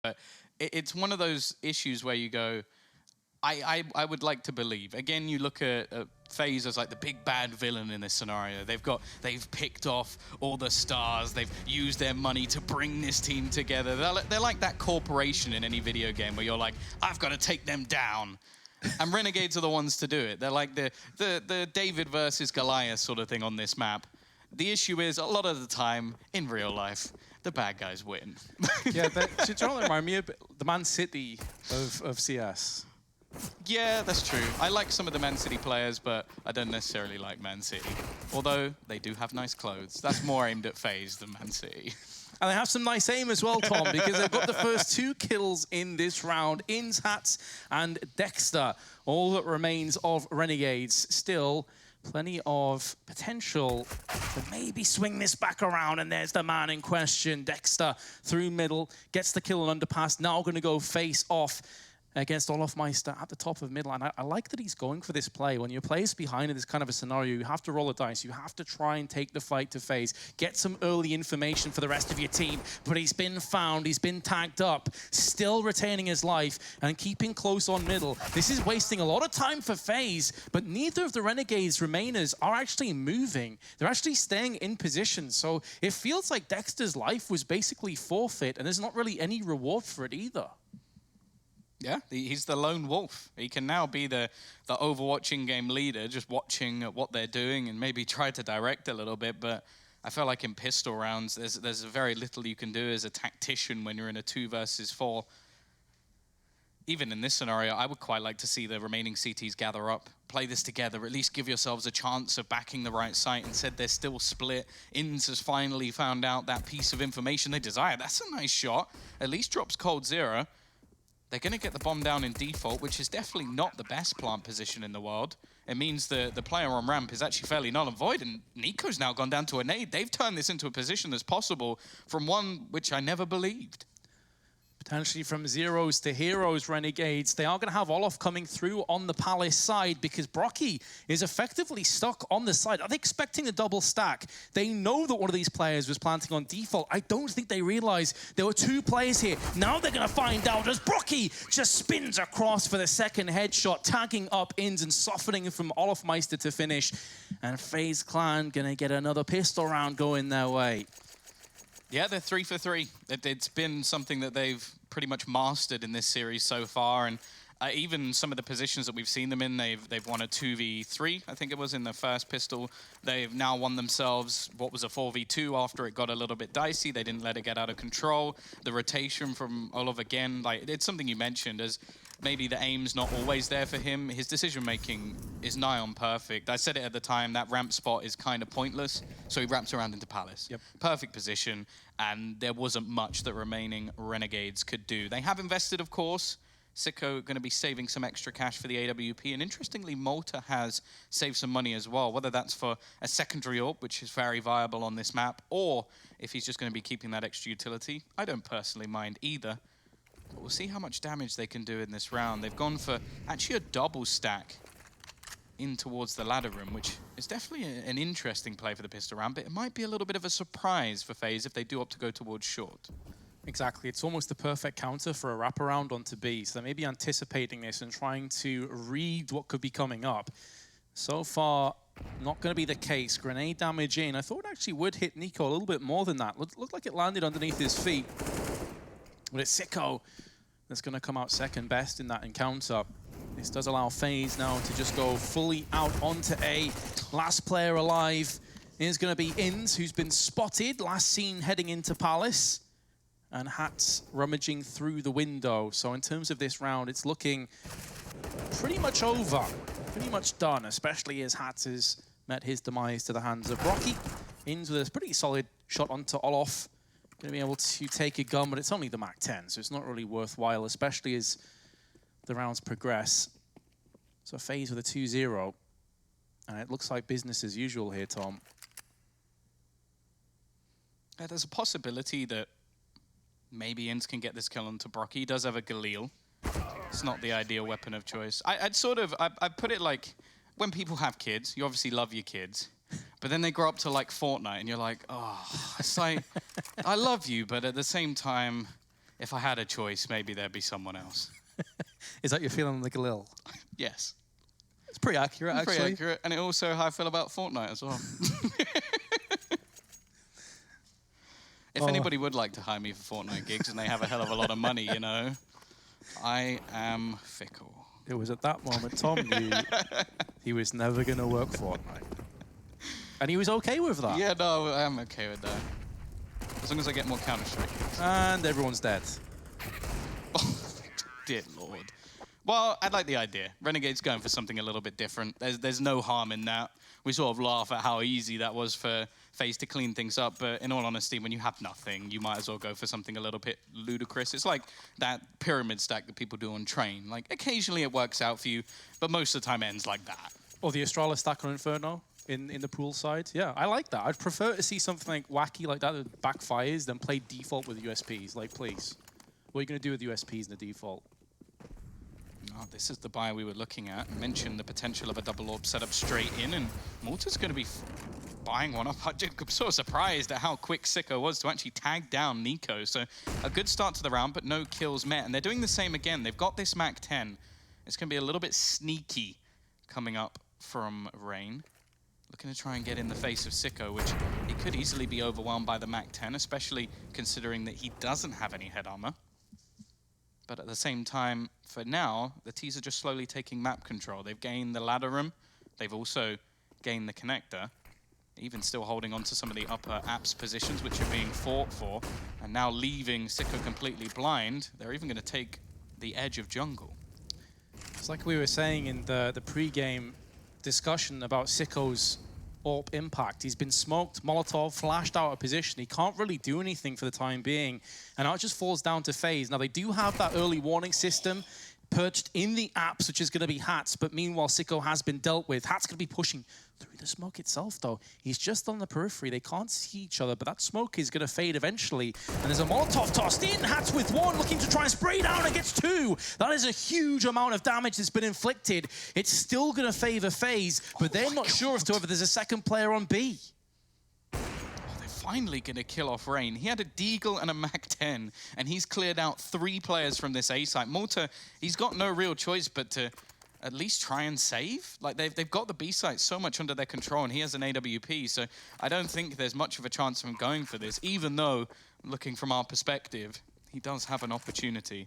But it's one of those issues where you go, I would like to believe. Again, you look at FaZe as like the big bad villain in this scenario. They've picked off all the stars. They've used their money to bring this team together. They're like that corporation in any video game where you're like, I've got to take them down. And Renegades are the ones to do it. They're like the David versus Goliath sort of thing on this map. The issue is, a lot of the time, in real life, the bad guys win. Yeah, do you remind me of the Man City of CS? Yeah, that's true. I like some of the Man City players, but I don't necessarily like Man City. Although, they do have nice clothes. That's more aimed at FaZe than Man City. And they have some nice aim as well, Tom, because they've got the first 2 kills in this round. Ins, Hats, and Dexter. All that remains of Renegades. Still, plenty of potential to maybe swing this back around, and there's the man in question. Dexter through middle, gets the kill on underpass, now going to go face off against Olofmeister at the top of middle. And I like that he's going for this play. When your player's behind in this kind of a scenario, you have to roll the dice. You have to try and take the fight to FaZe. Get some early information for the rest of your team. But he's been found. He's been tagged up. Still retaining his life and keeping close on middle. This is wasting a lot of time for FaZe, but neither of the Renegades remainers are actually moving. They're actually staying in position. So it feels like Dexter's life was basically forfeit, and there's not really any reward for it either. Yeah, he's the lone wolf. He can now be the overwatching game leader, just watching what they're doing and maybe try to direct a little bit. But I feel like in pistol rounds, there's very little you can do as a tactician when you're in a 2 versus 4. Even in this scenario, I would quite like to see the remaining CTs gather up, play this together, at least give yourselves a chance of backing the right site. Instead, they're still split. Ins has finally found out that piece of information they desire. That's a nice shot. At least drops cold 0. They're going to get the bomb down in default, which is definitely not the best plant position in the world. It means the player on ramp is actually fairly null and void, and Nico's now gone down to a nade. They've turned this into a position that's possible from one which I never believed. Potentially from zeros to heroes, Renegades. They are going to have Olof coming through on the Palace side because Brocky is effectively stuck on the side. Are they expecting a double stack? They know that one of these players was planting on default. I don't think they realize there were 2 players here. Now they're going to find out as Brocky just spins across for the second headshot, tagging up Ins and softening from Olofmeister to finish. And FaZe Clan going to get another pistol round going their way. Yeah, they're 3 for 3. It's been something that they've pretty much mastered in this series so far, and even some of the positions that we've seen them in, they've won a 2v3, I think it was, in the first pistol. They've now won themselves what was a 4v2 after it got a little bit dicey. They didn't let it get out of control. The rotation from Olof again, like, it's something you mentioned as maybe the aim's not always there for him. His decision-making is nigh on perfect. I said it at the time, that ramp spot is kind of pointless, so he ramps around into Palace. Yep. Perfect position, and there wasn't much that remaining Renegades could do. They have invested, of course. Sicko going to be saving some extra cash for the AWP, and interestingly, Malta has saved some money as well, whether that's for a secondary AWP, which is very viable on this map, or if he's just going to be keeping that extra utility. I don't personally mind either. But we'll see how much damage they can do in this round. They've gone for actually a double stack in towards the ladder room, which is definitely an interesting play for the pistol round, but it might be a little bit of a surprise for FaZe if they do opt to go towards short. Exactly. It's almost the perfect counter for a wraparound onto B. So they may be anticipating this and trying to read what could be coming up. So far, not going to be the case. Grenade damage in. I thought it actually would hit Nico a little bit more than that. Looked like it landed underneath his feet. But it's Sicko that's going to come out second best in that encounter. This does allow FaZe now to just go fully out onto A. Last player alive is going to be Ins, who's been spotted. Last seen heading into Palace. And Hats rummaging through the window. So in terms of this round, it's looking pretty much over. Pretty much done, especially as Hats has met his demise to the hands of Brocky. Ins with a pretty solid shot onto Olof. Going to be able to take a gun, but it's only the MAC-10, so it's not really worthwhile, especially as the rounds progress. So FaZe with a 2-0. And it looks like business as usual here, Tom. Yeah, there's a possibility that maybe Ins can get this kill onto Brocky. He does have a Galil. It's not the ideal weapon of choice. I'd put it like, when people have kids, you obviously love your kids. But then they grow up to like Fortnite and you're like, oh, it's like, I love you, but at the same time, if I had a choice, maybe there'd be someone else. Is that you're feeling like a little? Yes. It's pretty accurate, actually. Pretty accurate, and it also how I feel about Fortnite as well. If anybody would like to hire me for Fortnite gigs and they have a hell of a lot of money, you know, I am fickle. It was at that moment Tom knew he was never going to work Fortnite. And he was okay with that. Yeah, no, I'm okay with that. As long as I get more Counter-Strike gigs. And everyone's dead. Oh, dear Lord. Well, I like the idea. Renegades going for something a little bit different. There's no harm in that. We sort of laugh at how easy that was for FaZe to clean things up, but in all honesty, when you have nothing, you might as well go for something a little bit ludicrous. It's like that pyramid stack that people do on Train. Like, occasionally it works out for you, but most of the time it ends like that. Or the Astralis stack on Inferno in the pool side. Yeah, I like that. I'd prefer to see something wacky like that backfires than play default with USPs. Like, please. What are you going to do with USPs in the default? Oh, this is the buy we were looking at. Mentioned the potential of a double orb setup straight in, and Mortar's going to be buying one up. I'm sort of surprised at how quick Sicko was to actually tag down Nico. So a good start to the round, but no kills met. And they're doing the same again. They've got this Mac 10. It's going to be a little bit sneaky coming up from Rain. Looking to try and get in the face of Sicko, which he could easily be overwhelmed by the Mac 10, especially considering that he doesn't have any head armor. But at the same time, for now, the T's are just slowly taking map control. They've gained the ladder room. They've also gained the connector. Even still holding on to some of the upper apps positions, which are being fought for. And now leaving Sicko completely blind. They're even going to take the edge of jungle. It's like we were saying in the pre-game discussion about Sicko's AWP impact. He's been smoked, Molotov, flashed out of position. He can't really do anything for the time being. And now it just falls down to FaZe. Now, they do have that early warning system perched in the apps, which is going to be Hats. But meanwhile, Sicko has been dealt with. Hat's going to be pushing through the smoke itself, though. He's just on the periphery. They can't see each other, but that smoke is going to fade eventually. And there's a Molotov tossed in. Hats with one, looking to try and spray down and gets two. That is a huge amount of damage that's been inflicted. It's still going to favor FaZe, but they're not sure as to whether there's a second player on B. Finally going to kill off Rain. He had a Deagle and a Mac 10, and he's cleared out 3 players from this A site. Mortar, he's got no real choice but to at least try and save. Like, they've got the B site so much under their control, and he has an AWP, so I don't think there's much of a chance of him going for this, even though, looking from our perspective, he does have an opportunity.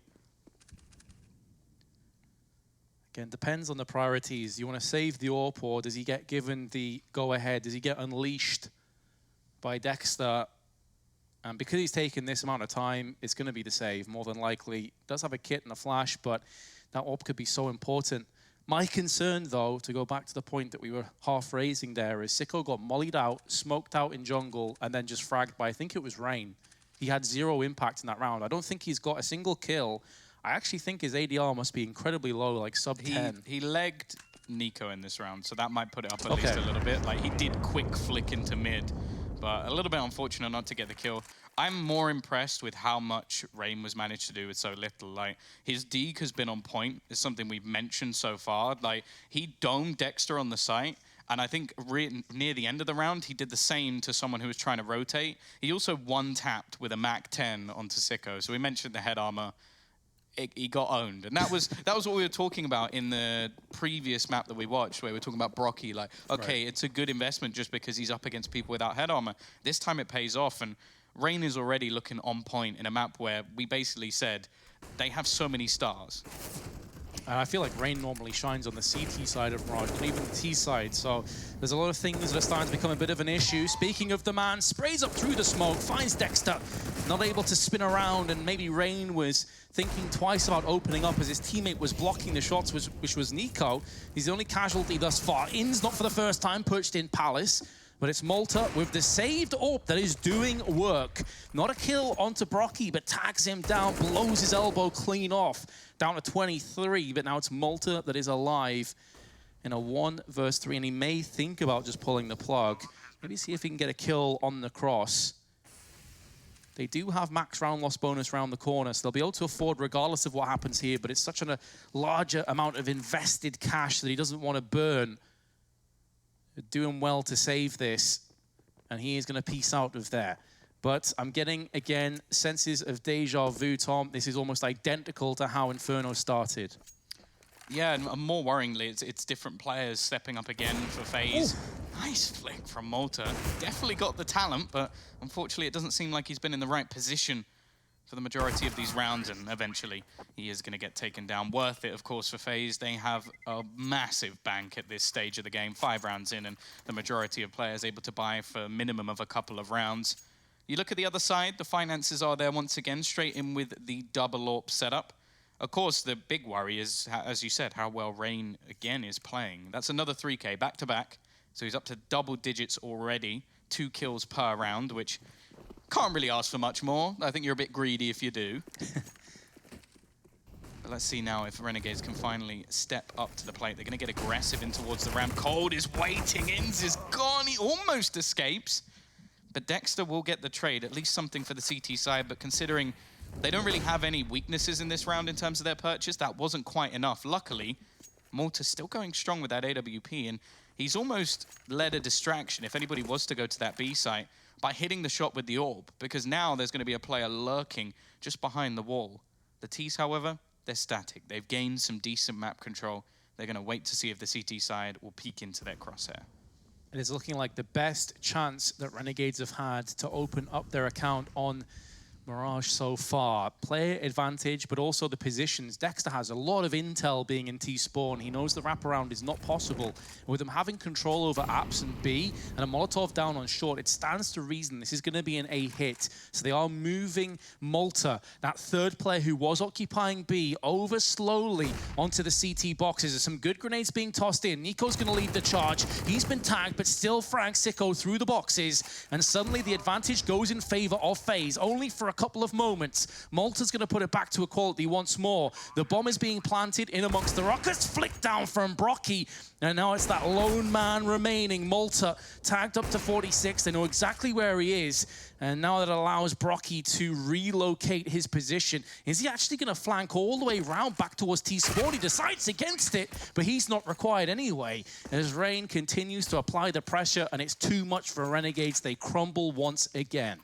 Again, depends on the priorities. You want to save the AWP, or does he get given the go-ahead? Does he get unleashed by Dexter? And because he's taken this amount of time, it's going to be the save, more than likely. Does have a kit and a flash, but that AWP could be so important. My concern, though, to go back to the point that we were half raising there, is Sicko got mollied out, smoked out in jungle, and then just fragged by, I think it was Rain. He had 0 impact in that round. I don't think he's got a single kill. I actually think his ADR must be incredibly low, like sub 10. He legged Nico in this round, so that might put it up at least a little bit. Like, he did quick flick into mid, but a little bit unfortunate not to get the kill. I'm more impressed with how much Rain was managed to do with so little. Like, his deke has been on point. It's something we've mentioned so far. Like, he domed Dexter on the site, and I think near the end of the round, he did the same to someone who was trying to rotate. He also one-tapped with a Mac 10 onto Sicko. So we mentioned the head armor. He got owned, and that was what we were talking about in the previous map that we watched, where we were talking about Brocky. Like, okay, It's a good investment just because he's up against people without head armor. This time it pays off, and Rain is already looking on point in a map where we basically said they have so many stars. And I feel like Rain normally shines on the CT side of Mirage, and even the T side. So there's a lot of things that are starting to become a bit of an issue. Speaking of the man, sprays up through the smoke, finds Dexter, not able to spin around, and maybe Rain was thinking twice about opening up as his teammate was blocking the shots, which was Nico. He's the only casualty thus far. In's not for the first time perched in Palace, but it's Malta with the saved AWP that is doing work. Not a kill onto Brocky, but tags him down, blows his elbow clean off. Down to 23, but now it's Malta that is alive in a 1 versus 3, and he may think about just pulling the plug. Maybe see if he can get a kill on the cross. They do have max round loss bonus around the corner, so they'll be able to afford regardless of what happens here, but it's such a larger amount of invested cash that he doesn't want to burn. They're doing well to save this, and he is going to peace out of there. But I'm getting, again, senses of deja vu, Tom. This is almost identical to how Inferno started. Yeah, and more worryingly, it's different players stepping up again for FaZe. Ooh. Nice flick from Malta. Definitely got the talent, but unfortunately it doesn't seem like he's been in the right position for the majority of these rounds, and eventually he is going to get taken down. Worth it, of course, for FaZe. They have a massive bank at this stage of the game, 5 rounds in, and the majority of players able to buy for a minimum of a couple of rounds. You look at the other side, the finances are there once again, straight in with the double AWP setup. Of course, the big worry is, as you said, how well Rain again is playing. That's another 3K back-to-back, so he's up to double digits already, 2 kills per round, which can't really ask for much more. I think you're a bit greedy if you do. But let's see now if Renegades can finally step up to the plate. They're going to get aggressive in towards the ramp. Cold is waiting, Inz is gone, he almost escapes. But Dexter will get the trade, at least something for the CT side, but considering they don't really have any weaknesses in this round in terms of their purchase, that wasn't quite enough. Luckily, Malta's still going strong with that AWP, and he's almost led a distraction, if anybody was to go to that B site, by hitting the shot with the orb, because now there's going to be a player lurking just behind the wall. The T's, however, they're static. They've gained some decent map control. They're going to wait to see if the CT side will peek into their crosshair. It is looking like the best chance that Renegades have had to open up their account on Mirage so far. Player advantage, but also the positions. Dexter has a lot of intel being in T-spawn. He knows the wraparound is not possible. And with them having control over apps and B, and a Molotov down on short, it stands to reason this is going to be an A hit. So they are moving Malta, that third player who was occupying B, over slowly onto the CT boxes. There's some good grenades being tossed in. Nico's going to lead the charge. He's been tagged, but still Frank Sicko through the boxes. And suddenly the advantage goes in favor of FaZe, only for a couple of moments. Malta's going to put it back to equality once more. The bomb is being planted in amongst the rockets. Flick down from Brocky. And now it's that lone man remaining. Malta tagged up to 46. They know exactly where he is. And now that allows Brocky to relocate his position. Is he actually going to flank all the way around back towards T-Spawn? He decides against it, but he's not required anyway. As Rain continues to apply the pressure, and it's too much for Renegades. They crumble once again.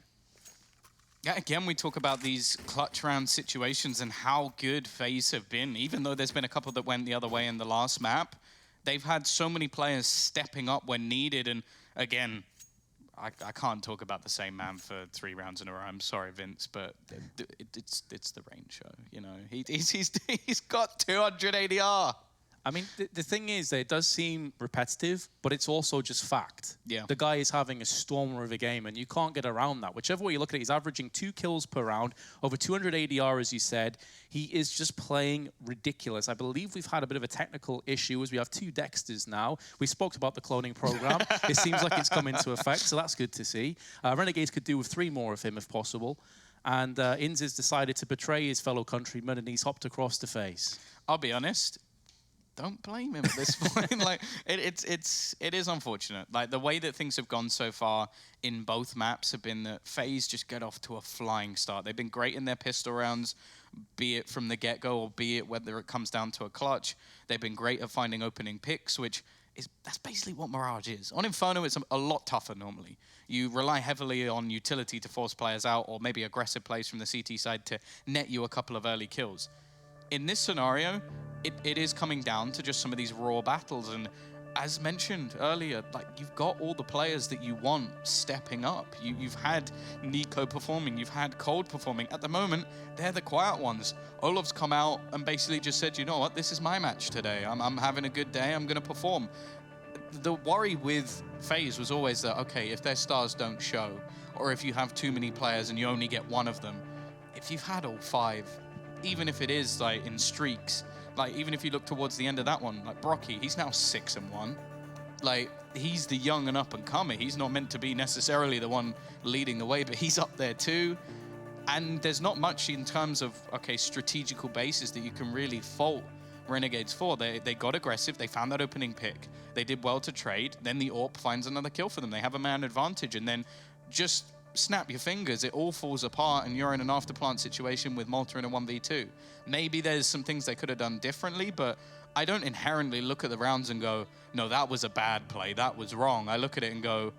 Yeah, again, we talk about these clutch round situations and how good FaZe have been. Even though there's been a couple that went the other way in the last map, they've had so many players stepping up when needed. And again, I can't talk about the same man for 3 rounds in a row. I'm sorry, Vince, but it's the Rain show. You know, he's got 200 ADR. I mean, the thing is that it does seem repetitive, but it's also just fact. Yeah. The guy is having a stormer of a game, and you can't get around that. Whichever way you look at it, he's averaging 2 kills per round, over 200 ADR, as you said. He is just playing ridiculous. I believe we've had a bit of a technical issue as we have 2 Dexters now. We spoke about the cloning program. It seems like it's come into effect, so that's good to see. Renegades could do with 3 more of him if possible. And Inz has decided to betray his fellow countrymen, and he's hopped across to FaZe. I'll be honest. Don't blame him at this point. Like it is unfortunate. Like the way that things have gone so far in both maps have been that FaZe just get off to a flying start. They've been great in their pistol rounds, be it from the get-go or be it whether it comes down to a clutch. They've been great at finding opening picks, that's basically what Mirage is. On Inferno, it's a lot tougher normally. You rely heavily on utility to force players out, or maybe aggressive plays from the CT side to net you a couple of early kills. In this scenario, it is coming down to just some of these raw battles, and as mentioned earlier, like you've got all the players that you want stepping up. You've had Nico performing, you've had Cold performing. At the moment, they're the quiet ones. Olaf's come out and basically just said, you know what, this is my match today. I'm having a good day, I'm gonna perform. The worry with FaZe was always that, okay, if their stars don't show, or if you have too many players and you only get one of them, if you've had all 5, even if it is like in streaks, like even if you look towards the end of that one, like Brocky, he's now 6-1. Like he's the young and up and comer. He's not meant to be necessarily the one leading the way, but he's up there too. And there's not much in terms of, okay, strategical basis that you can really fault Renegades for. They got aggressive, they found that opening pick, they did well to trade, then the AWP finds another kill for them. They have a man advantage, and then just snap your fingers, it all falls apart and you're in an afterplant situation with Malta in a 1v2. Maybe there's some things they could have done differently, but I don't inherently look at the rounds and go, no, that was a bad play, that was wrong. I look at it and go,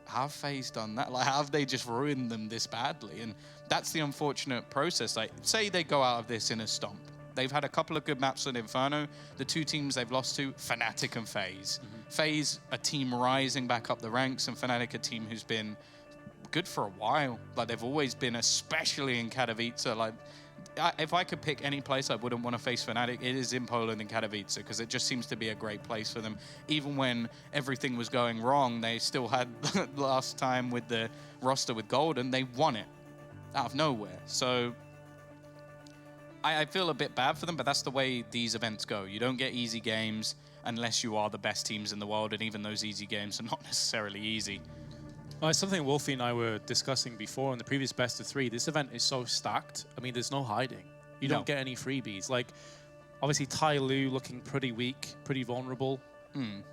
have FaZe done that? Like, have they just ruined them this badly? And that's the unfortunate process. Like, say they go out of this in a stomp. They've had a couple of good maps with Inferno. The two teams they've lost to, Fnatic and FaZe. FaZe, a team rising back up the ranks, and Fnatic, a team who's been good for a while. Like, they've always been, especially in Katowice. Like, if I could pick any place I wouldn't want to face Fnatic, it is in Poland and Katowice, because it just seems to be a great place for them. Even when everything was going wrong, they still had last time with the roster with Golden, they won it out of nowhere. So I feel a bit bad for them, but that's the way these events go. You don't get easy games unless you are the best teams in the world, and even those easy games are not necessarily easy. Well, it's something Wolfie and I were discussing before in the previous best of 3. This event is so stacked. I mean, there's no hiding. You don't get any freebies. Like, obviously, Tai Lu looking pretty weak, pretty vulnerable.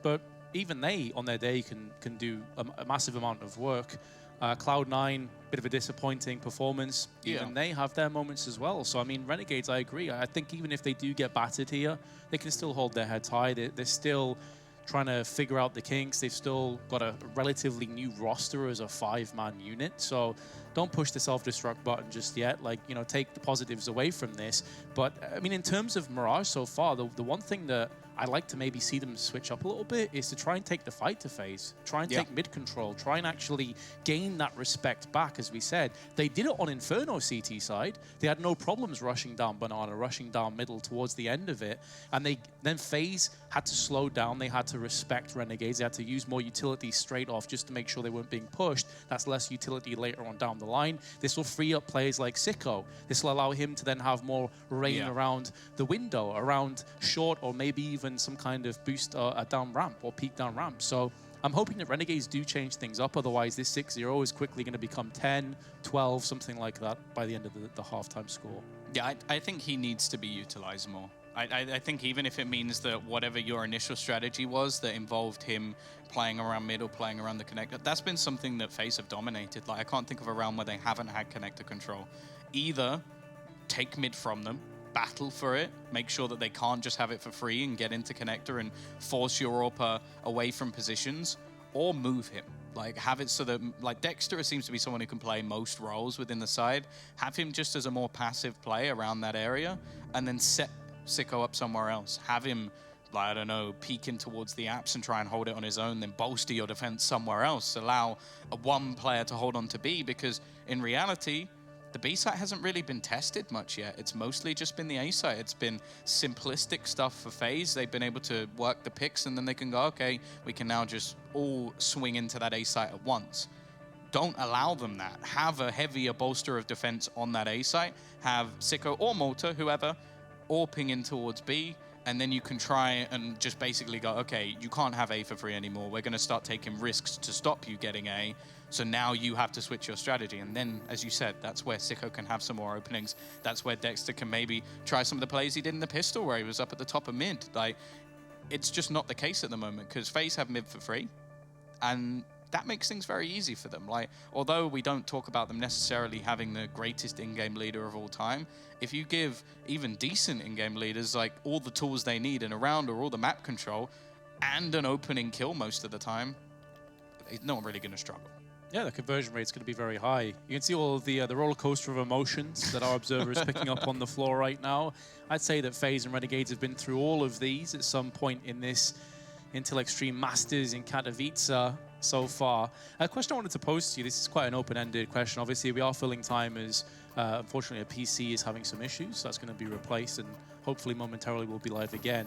But even they, on their day, can do a massive amount of work. Cloud9, bit of a disappointing performance. Even they have their moments as well. So, I mean, Renegades, I agree. I think even if they do get battered here, they can still hold their heads high. They're still trying to figure out the kinks. They've still got a relatively new roster as a 5-man unit. So don't push the self-destruct button just yet. Like, you know, take the positives away from this. But, I mean, in terms of Mirage so far, the one thing that I'd like to maybe see them switch up a little bit is to try and take the fight to FaZe. Try and take mid control. Try and actually gain that respect back, as we said. They did it on Inferno CT side. They had no problems rushing down Banana, rushing down middle towards the end of it. And then FaZe had to slow down. They had to respect Renegades. They had to use more utility straight off just to make sure they weren't being pushed. That's less utility later on down the line. This will free up players like Sicko. This will allow him to then have more reign around the window, around short or maybe even some kind of boost down ramp or peak down ramp. So I'm hoping that Renegades do change things up. Otherwise, this 6-0 is quickly going to become 10, 12, something like that by the end of the halftime score. Yeah, I think he needs to be utilized more. I think even if it means that whatever your initial strategy was that involved him playing around middle, playing around the connector, that's been something that FaZe have dominated. Like, I can't think of a round where they haven't had connector control. Either take mid from them, battle for it, make sure that they can't just have it for free and get into connector and force Europa away from positions, or move him. Like, have it so that, like, Dexter seems to be someone who can play most roles within the side. Have him just as a more passive play around that area, and then set Sicko up somewhere else. Have him, like, I don't know, peek in towards the apps and try and hold it on his own, then bolster your defense somewhere else. Allow one player to hold on to B, because in reality, the B site hasn't really been tested much yet. It's mostly just been the A site. It's been simplistic stuff for FaZe. They've been able to work the picks, and then they can go, okay, we can now just all swing into that A site at once. Don't allow them that. Have a heavier bolster of defense on that A site. Have Sicko or Malta, whoever, all ping in towards B, and then you can try and just basically go, okay, you can't have A for free anymore. We're going to start taking risks to stop you getting A. So now you have to switch your strategy. And then, as you said, that's where Sicko can have some more openings. That's where Dexter can maybe try some of the plays he did in the pistol, where he was up at the top of mid. Like, it's just not the case at the moment, because FaZe have mid for free, and that makes things very easy for them. Like, although we don't talk about them necessarily having the greatest in-game leader of all time, if you give even decent in-game leaders like all the tools they need in a round, or all the map control and an opening kill most of the time, he's not really going to struggle. Yeah, the conversion rate's going to be very high. You can see all of the roller coaster of emotions that our observer is picking up on the floor right now. I'd say that FaZe and Renegades have been through all of these at some point in this Intel Extreme Masters in Katowice so far. A question I wanted to pose to you, this is quite an open-ended question. Obviously, we are filling time as, unfortunately, a PC is having some issues. So that's going to be replaced, and hopefully momentarily we'll be live again.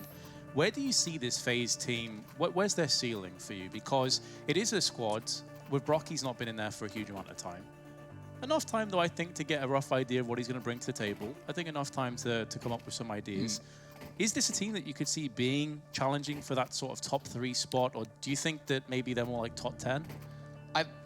Where do you see this FaZe team? Where's their ceiling for you? Because it is a squad. With Brock, he's not been in there for a huge amount of time. Enough time, though, I think, to get a rough idea of what he's going to bring to the table. I think enough time to come up with some ideas. Is this a team that you could see being challenging for that sort of top 3 spot, or do you think that maybe they're more like top 10?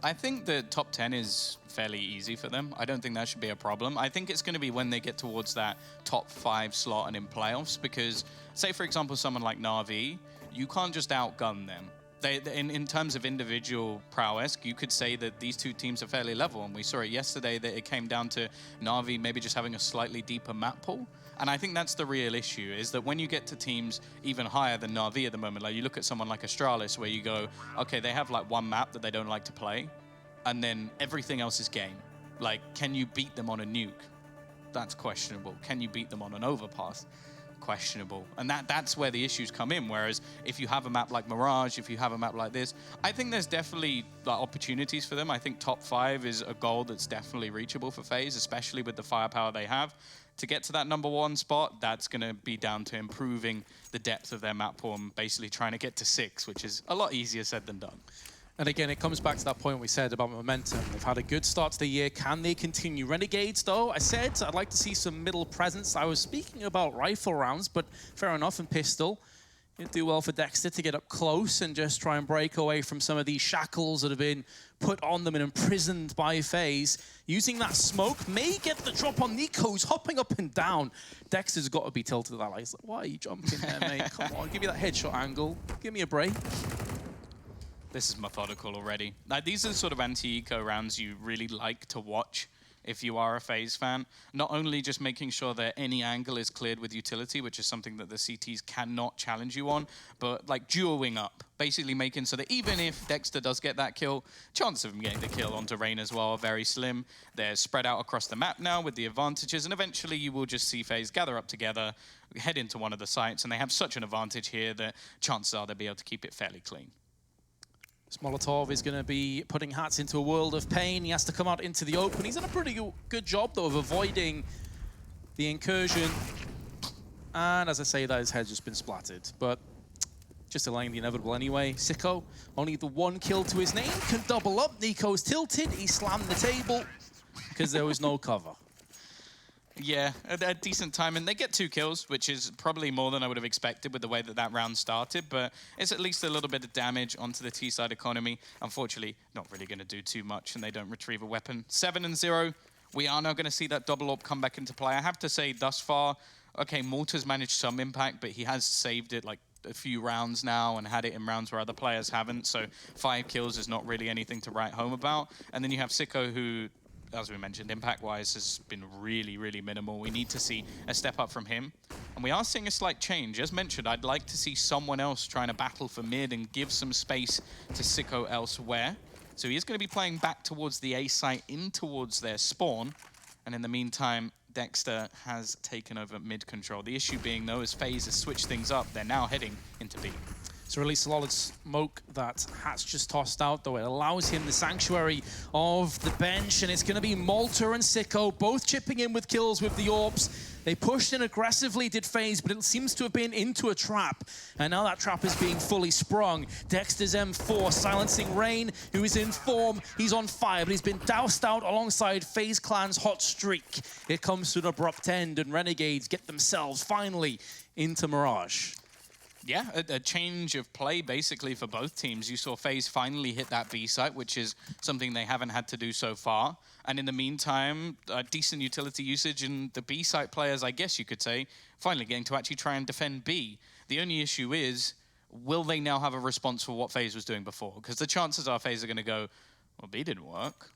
I think the top 10 is fairly easy for them. I don't think that should be a problem. I think it's going to be when they get towards that top 5 slot and in playoffs, because, say, for example, someone like Na'Vi, you can't just outgun them. In terms of individual prowess, you could say that these two teams are fairly level, and we saw it yesterday that it came down to Na'Vi maybe just having a slightly deeper map pool. And I think that's the real issue, is that when you get to teams even higher than Na'Vi at the moment, like you look at someone like Astralis, where you go, okay, they have like one map that they don't like to play, and then everything else is game. Like, can you beat them on a nuke? That's questionable. Can you beat them on an overpass? Questionable. And that's where the issues come in. Whereas if you have a map like Mirage, if you have a map like this, I think there's definitely opportunities for them. I think top 5 is a goal that's definitely reachable for FaZe, especially with the firepower they have. To get to that #1 spot, that's going to be down to improving the depth of their map pool and basically trying to get to 6, which is a lot easier said than done. And again, it comes back to that point we said about momentum. They've had a good start to the year. Can they continue? Renegades, though, I said I'd like to see some middle presence. I was speaking about rifle rounds, but fair enough, and pistol. It'd do well for Dexter to get up close and just try and break away from some of these shackles that have been put on them and imprisoned by FaZe. Using that smoke may get the drop on Nico, who's hopping up and down. Dexter's got to be tilted at that. Like, why are you jumping there, mate? Come on, give me that headshot angle. Give me a break. This is methodical already. Like, these are the sort of anti-eco rounds you really like to watch if you are a FaZe fan. Not only just making sure that any angle is cleared with utility, which is something that the CTs cannot challenge you on, but like duoing up, basically making so that even if Dexter does get that kill, chances of him getting the kill onto Rain as well are very slim. They're spread out across the map now with the advantages, and eventually you will just see FaZe gather up together, head into one of the sites, and they have such an advantage here that chances are they'll be able to keep it fairly clean. Molotov is going to be putting Hats into a world of pain. He has to come out into the open. He's done a pretty good job, though, of avoiding the incursion. And as I say that, his head's just been splattered. But just delaying the inevitable anyway. Sicko, only the 1 kill to his name, can double up. Nico's tilted. He slammed the table because there was no cover. Yeah, a decent time, and they get 2 kills, which is probably more than I would have expected with the way that that round started, but it's at least a little bit of damage onto the T-side economy. Unfortunately, not really going to do too much, and they don't retrieve a weapon. 7-0, we are now going to see that double AWP come back into play. I have to say, thus far, okay, Mortar's managed some impact, but he has saved it like a few rounds now and had it in rounds where other players haven't, so 5 kills is not really anything to write home about. And then you have Sicko, who, as we mentioned, impact-wise has been really, really minimal. We need to see a step up from him. And we are seeing a slight change. As mentioned, I'd like to see someone else trying to battle for mid and give some space to Sicko elsewhere. So he is going to be playing back towards the A site, in towards their spawn. And in the meantime, Dexter has taken over mid control. The issue being, though, as FaZe has switched things up, they're now heading into B. To release a lot of smoke that Hat's just tossed out, though. It allows him the sanctuary of the bench, and it's going to be Malta and Sicko both chipping in with kills with the AWPs. They pushed in aggressively, did FaZe, but it seems to have been into a trap. And now that trap is being fully sprung. Dexter's M4 silencing Rain, who is in form. He's on fire, but he's been doused out alongside FaZe Clan's hot streak. It comes to an abrupt end, and Renegades get themselves finally into Mirage. Yeah, a change of play basically for both teams. You saw FaZe finally hit that B site, which is something they haven't had to do so far. And in the meantime, decent utility usage, and the B site players, I guess you could say, finally getting to actually try and defend B. The only issue is, will they now have a response for what FaZe was doing before? Because the chances are FaZe are going to go, well, B didn't work.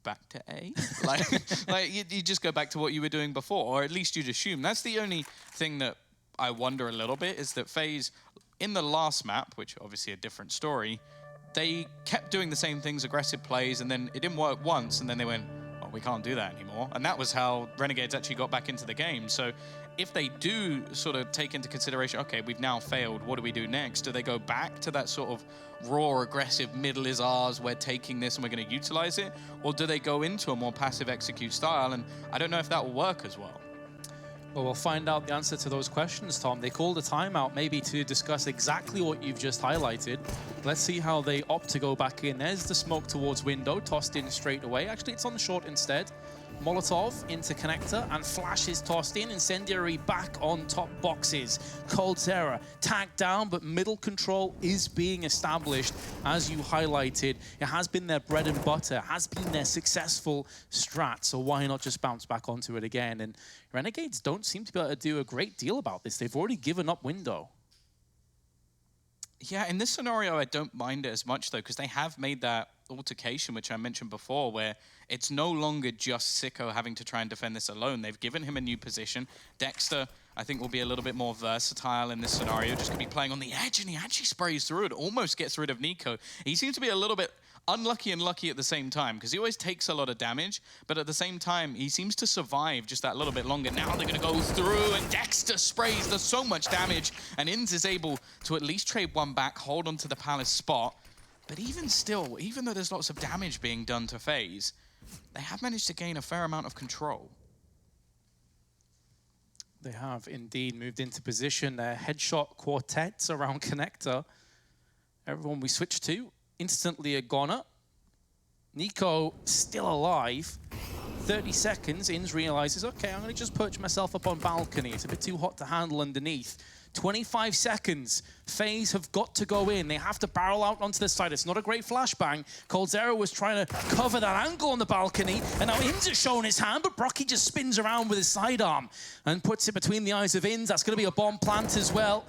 Back to A? you just go back to what you were doing before, or at least you'd assume. That's the only thing that I wonder a little bit, is that FaZe, in the last map, which obviously a different story, they kept doing the same things, aggressive plays, and then it didn't work once, and then they went, well, we can't do that anymore. And that was how Renegades actually got back into the game. So if they do sort of take into consideration, okay, we've now failed, what do we do next? Do they go back to that sort of raw, aggressive, middle is ours, we're taking this and we're going to utilize it? Or do they go into a more passive execute style? And I don't know if that will work as well. Well, we'll find out the answer to those questions, Tom. They called a timeout maybe to discuss exactly what you've just highlighted. Let's see how they opt to go back in. There's the smoke towards window, tossed in straight away. Actually, it's on the short instead. Molotov into connector, and Flash is tossed in. Incendiary back on top boxes. Cold Terror tagged down, but middle control is being established. As you highlighted, it has been their bread and butter, has been their successful strat, so why not just bounce back onto it again? And Renegades don't seem to be able to do a great deal about this. They've already given up window. Yeah, in this scenario, I don't mind it as much, though, because they have made that altercation, which I mentioned before, where it's no longer just Sicko having to try and defend this alone. They've given him a new position. Dexter, I think, will be a little bit more versatile in this scenario, just going to be playing on the edge, and he actually sprays through it, almost gets rid of Nico. He seems to be a little bit unlucky and lucky at the same time, because he always takes a lot of damage, but at the same time, he seems to survive just that little bit longer. Now they're going to go through, and Dexter sprays, does so much damage, and Inns is able to at least trade one back, hold onto the Palace spot. But even still, even though there's lots of damage being done to FaZe, they have managed to gain a fair amount of control. They have indeed moved into position. Their headshot quartets around connector. Everyone we switch to instantly a goner. Nico still alive. 30 seconds, Inns realizes, okay, I'm gonna just perch myself up on balcony. It's a bit too hot to handle underneath. 25 seconds, FaZe have got to go in. They have to barrel out onto the side. It's not a great flashbang. coldzera was trying to cover that angle on the balcony, and now Inns has shown his hand, but Brocky just spins around with his sidearm and puts it between the eyes of Inns. That's gonna be a bomb plant as well.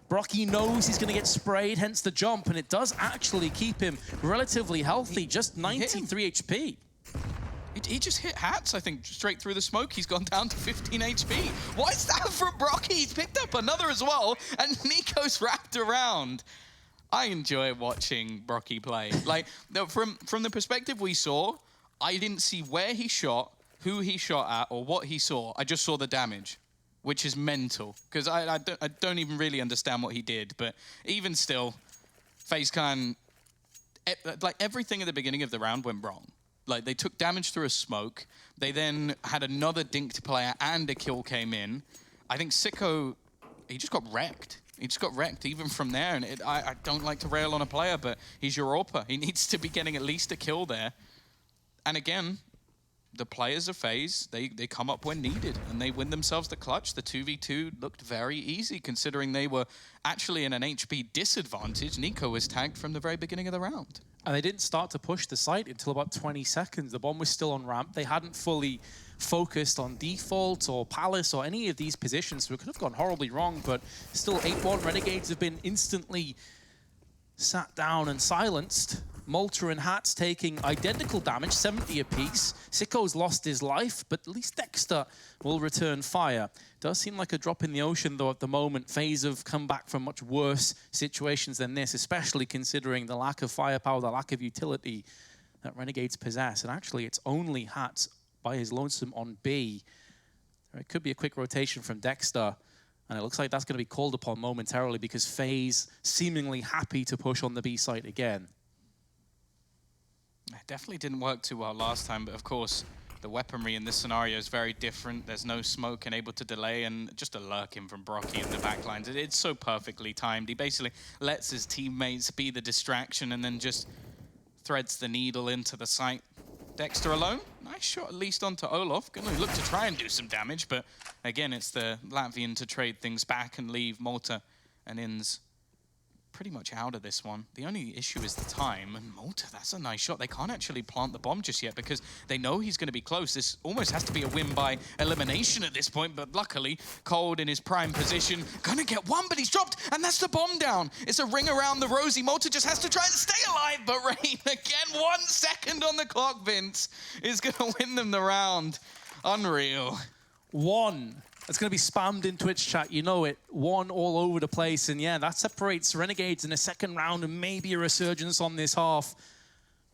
Brocky knows he's going to get sprayed, hence the jump, and it does actually keep him relatively healthy, just 93 HP. He just hit Hats, I think, straight through the smoke. He's gone down to 15 HP. What is that from Brocky? He's picked up another as well, and Nico's wrapped around. I enjoy watching Brocky play. Like, from the perspective we saw, I didn't see where he shot, who he shot at, or what he saw. I just saw the damage, which is mental, because I don't even really understand what he did. But even still, FaZe Clan, like everything at the beginning of the round went wrong. Like, they took damage through a smoke. They then had another dinked player and a kill came in. I think Sicko, he just got wrecked. He just got wrecked even from there. And I don't like to rail on a player, but he's Europa. He needs to be getting at least a kill there. And again, the players of FaZe, they come up when needed, and they win themselves the clutch. The 2v2 looked very easy, considering they were actually in an HP disadvantage. Nico was tagged from the very beginning of the round. And they didn't start to push the site until about 20 seconds. The bomb was still on ramp. They hadn't fully focused on default or Palace or any of these positions, so it could have gone horribly wrong, but still 8-1. Renegades have been instantly sat down and silenced. Malta and Hats taking identical damage, 70 apiece. Sicko's lost his life, but at least Dexter will return fire. Does seem like a drop in the ocean, though, at the moment. FaZe have come back from much worse situations than this, especially considering the lack of firepower, the lack of utility that Renegades possess. And actually, it's only Hats by his lonesome on B. It could be a quick rotation from Dexter. And it looks like that's going to be called upon momentarily because FaZe seemingly happy to push on the B site again. It definitely didn't work too well last time, but of course, the weaponry in this scenario is very different. There's no smoke and able to delay, and just a lurking from Brocky in the backlines. It's so perfectly timed. He basically lets his teammates be the distraction and then just threads the needle into the site. Dexter alone. Nice shot, at least onto Olof. Gonna look to try and do some damage, but again, it's the Latvian to trade things back and leave Malta and Inns pretty much out of this one. The only issue is the time, and Malta, that's a nice shot. They can't actually plant the bomb just yet because they know he's going to be close. This almost has to be a win by elimination at this point, but luckily, Cold in his prime position, gonna get one, but he's dropped, and that's the bomb down. It's a ring around the rosy. Malta just has to try and stay alive, but Rain, again, 1 second on the clock, Vince, is gonna win them the round. Unreal. One. It's going to be spammed in Twitch chat, you know it. One all over the place, and yeah, that separates Renegades in the second round and maybe a resurgence on this half.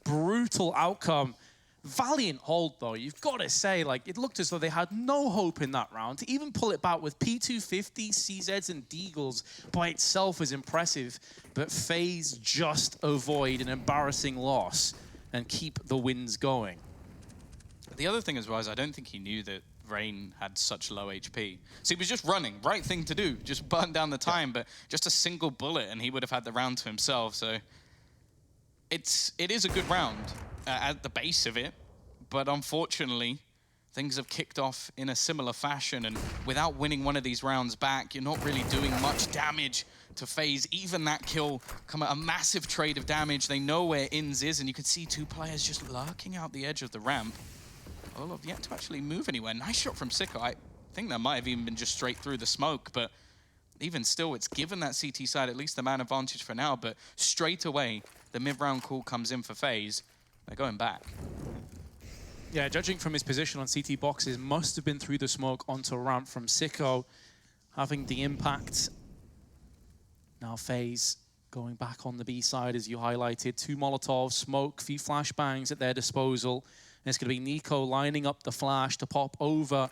Brutal outcome. Valiant hold, though. You've got to say, like, it looked as though they had no hope in that round. To even pull it back with P250, CZs, and Deagles by itself is impressive, but FaZe just avoid an embarrassing loss and keep the wins going. The other thing as well is I don't think he knew that Rain had such low HP. So he was just running, right thing to do, just burn down the time, but just a single bullet and he would have had the round to himself. So it is a good round at the base of it, but unfortunately things have kicked off in a similar fashion, and without winning one of these rounds back, you're not really doing much damage to FaZe. Even that kill come at a massive trade of damage. They know where Inns is, and you can see 2 players just lurking out the edge of the ramp. Olof yet to actually move anywhere. Nice shot from Sicko. I think that might have even been just straight through the smoke, but even still, it's given that CT side at least the man advantage for now, but straight away, the mid-round call comes in for FaZe. They're going back. Yeah, judging from his position on CT boxes, must have been through the smoke onto ramp from Sicko, having the impact. Now FaZe going back on the B side, as you highlighted. 2 Molotovs, smoke, few flashbangs at their disposal. And it's going to be Nico lining up the flash to pop over,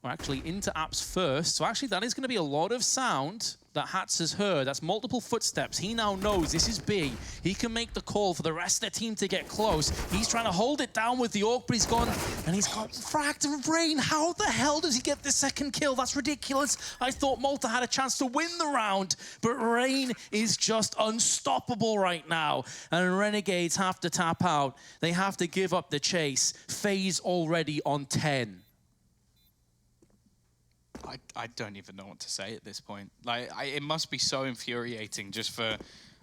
or actually into Apps first. So actually that is going to be a lot of sound that Hats has heard. That's multiple footsteps. He now knows this is B. He can make the call for the rest of the team to get close. He's trying to hold it down with the AWP, but he's gone, and he's got fragged of Rain. How the hell does he get the second kill? That's ridiculous. I thought Malta had a chance to win the round, but Rain is just unstoppable right now. And Renegades have to tap out. They have to give up the chase. FaZe already on 10. I don't even know what to say at this point. Like, it must be so infuriating just for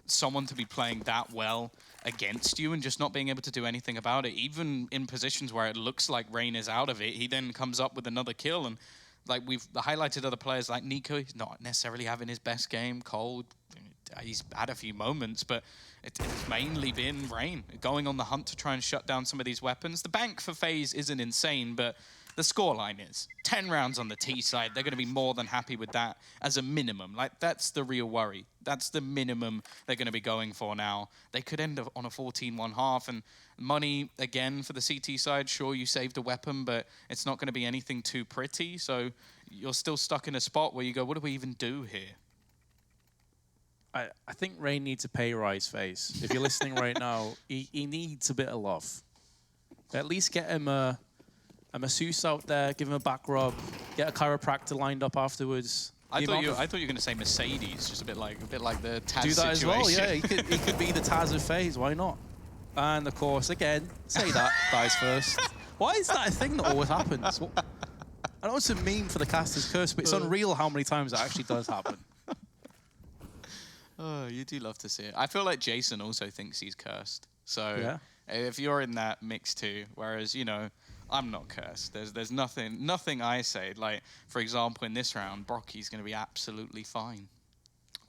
someone to be playing that well against you and just not being able to do anything about it. Even in positions where it looks like Rain is out of it, he then comes up with another kill. And like we've highlighted other players like Nico, he's not necessarily having his best game. Cold, he's had a few moments, but it's mainly been Rain going on the hunt to try and shut down some of these weapons. The bank for FaZe isn't insane, but the scoreline is 10 rounds on the T side. They're going to be more than happy with that as a minimum. Like, that's the real worry. That's the minimum they're going to be going for now. They could end up on a 14-1 half, and money, again, for the CT side. Sure, you saved a weapon, but it's not going to be anything too pretty. So you're still stuck in a spot where you go, what do we even do here? I think Rain needs a pay rise, FaZe. If you're listening right now, he needs a bit of love. At least get him a masseuse out there, give him a back rub, get a chiropractor lined up afterwards. I thought you were going to say Mercedes, just a bit like the Taz do that situation. as well. Yeah, he could be the Taz of FaZe. Why not? And of course, again, say that dies first. Why is that a thing that always happens? I know it's a meme for the caster's curse, but it's unreal how many times it actually does happen. Oh, you do love to see it. I feel like Jason also thinks he's cursed. So yeah. If you're in that mix too, whereas, you know, I'm not cursed. There's nothing I say. Like, for example, in this round, Brocky's going to be absolutely fine.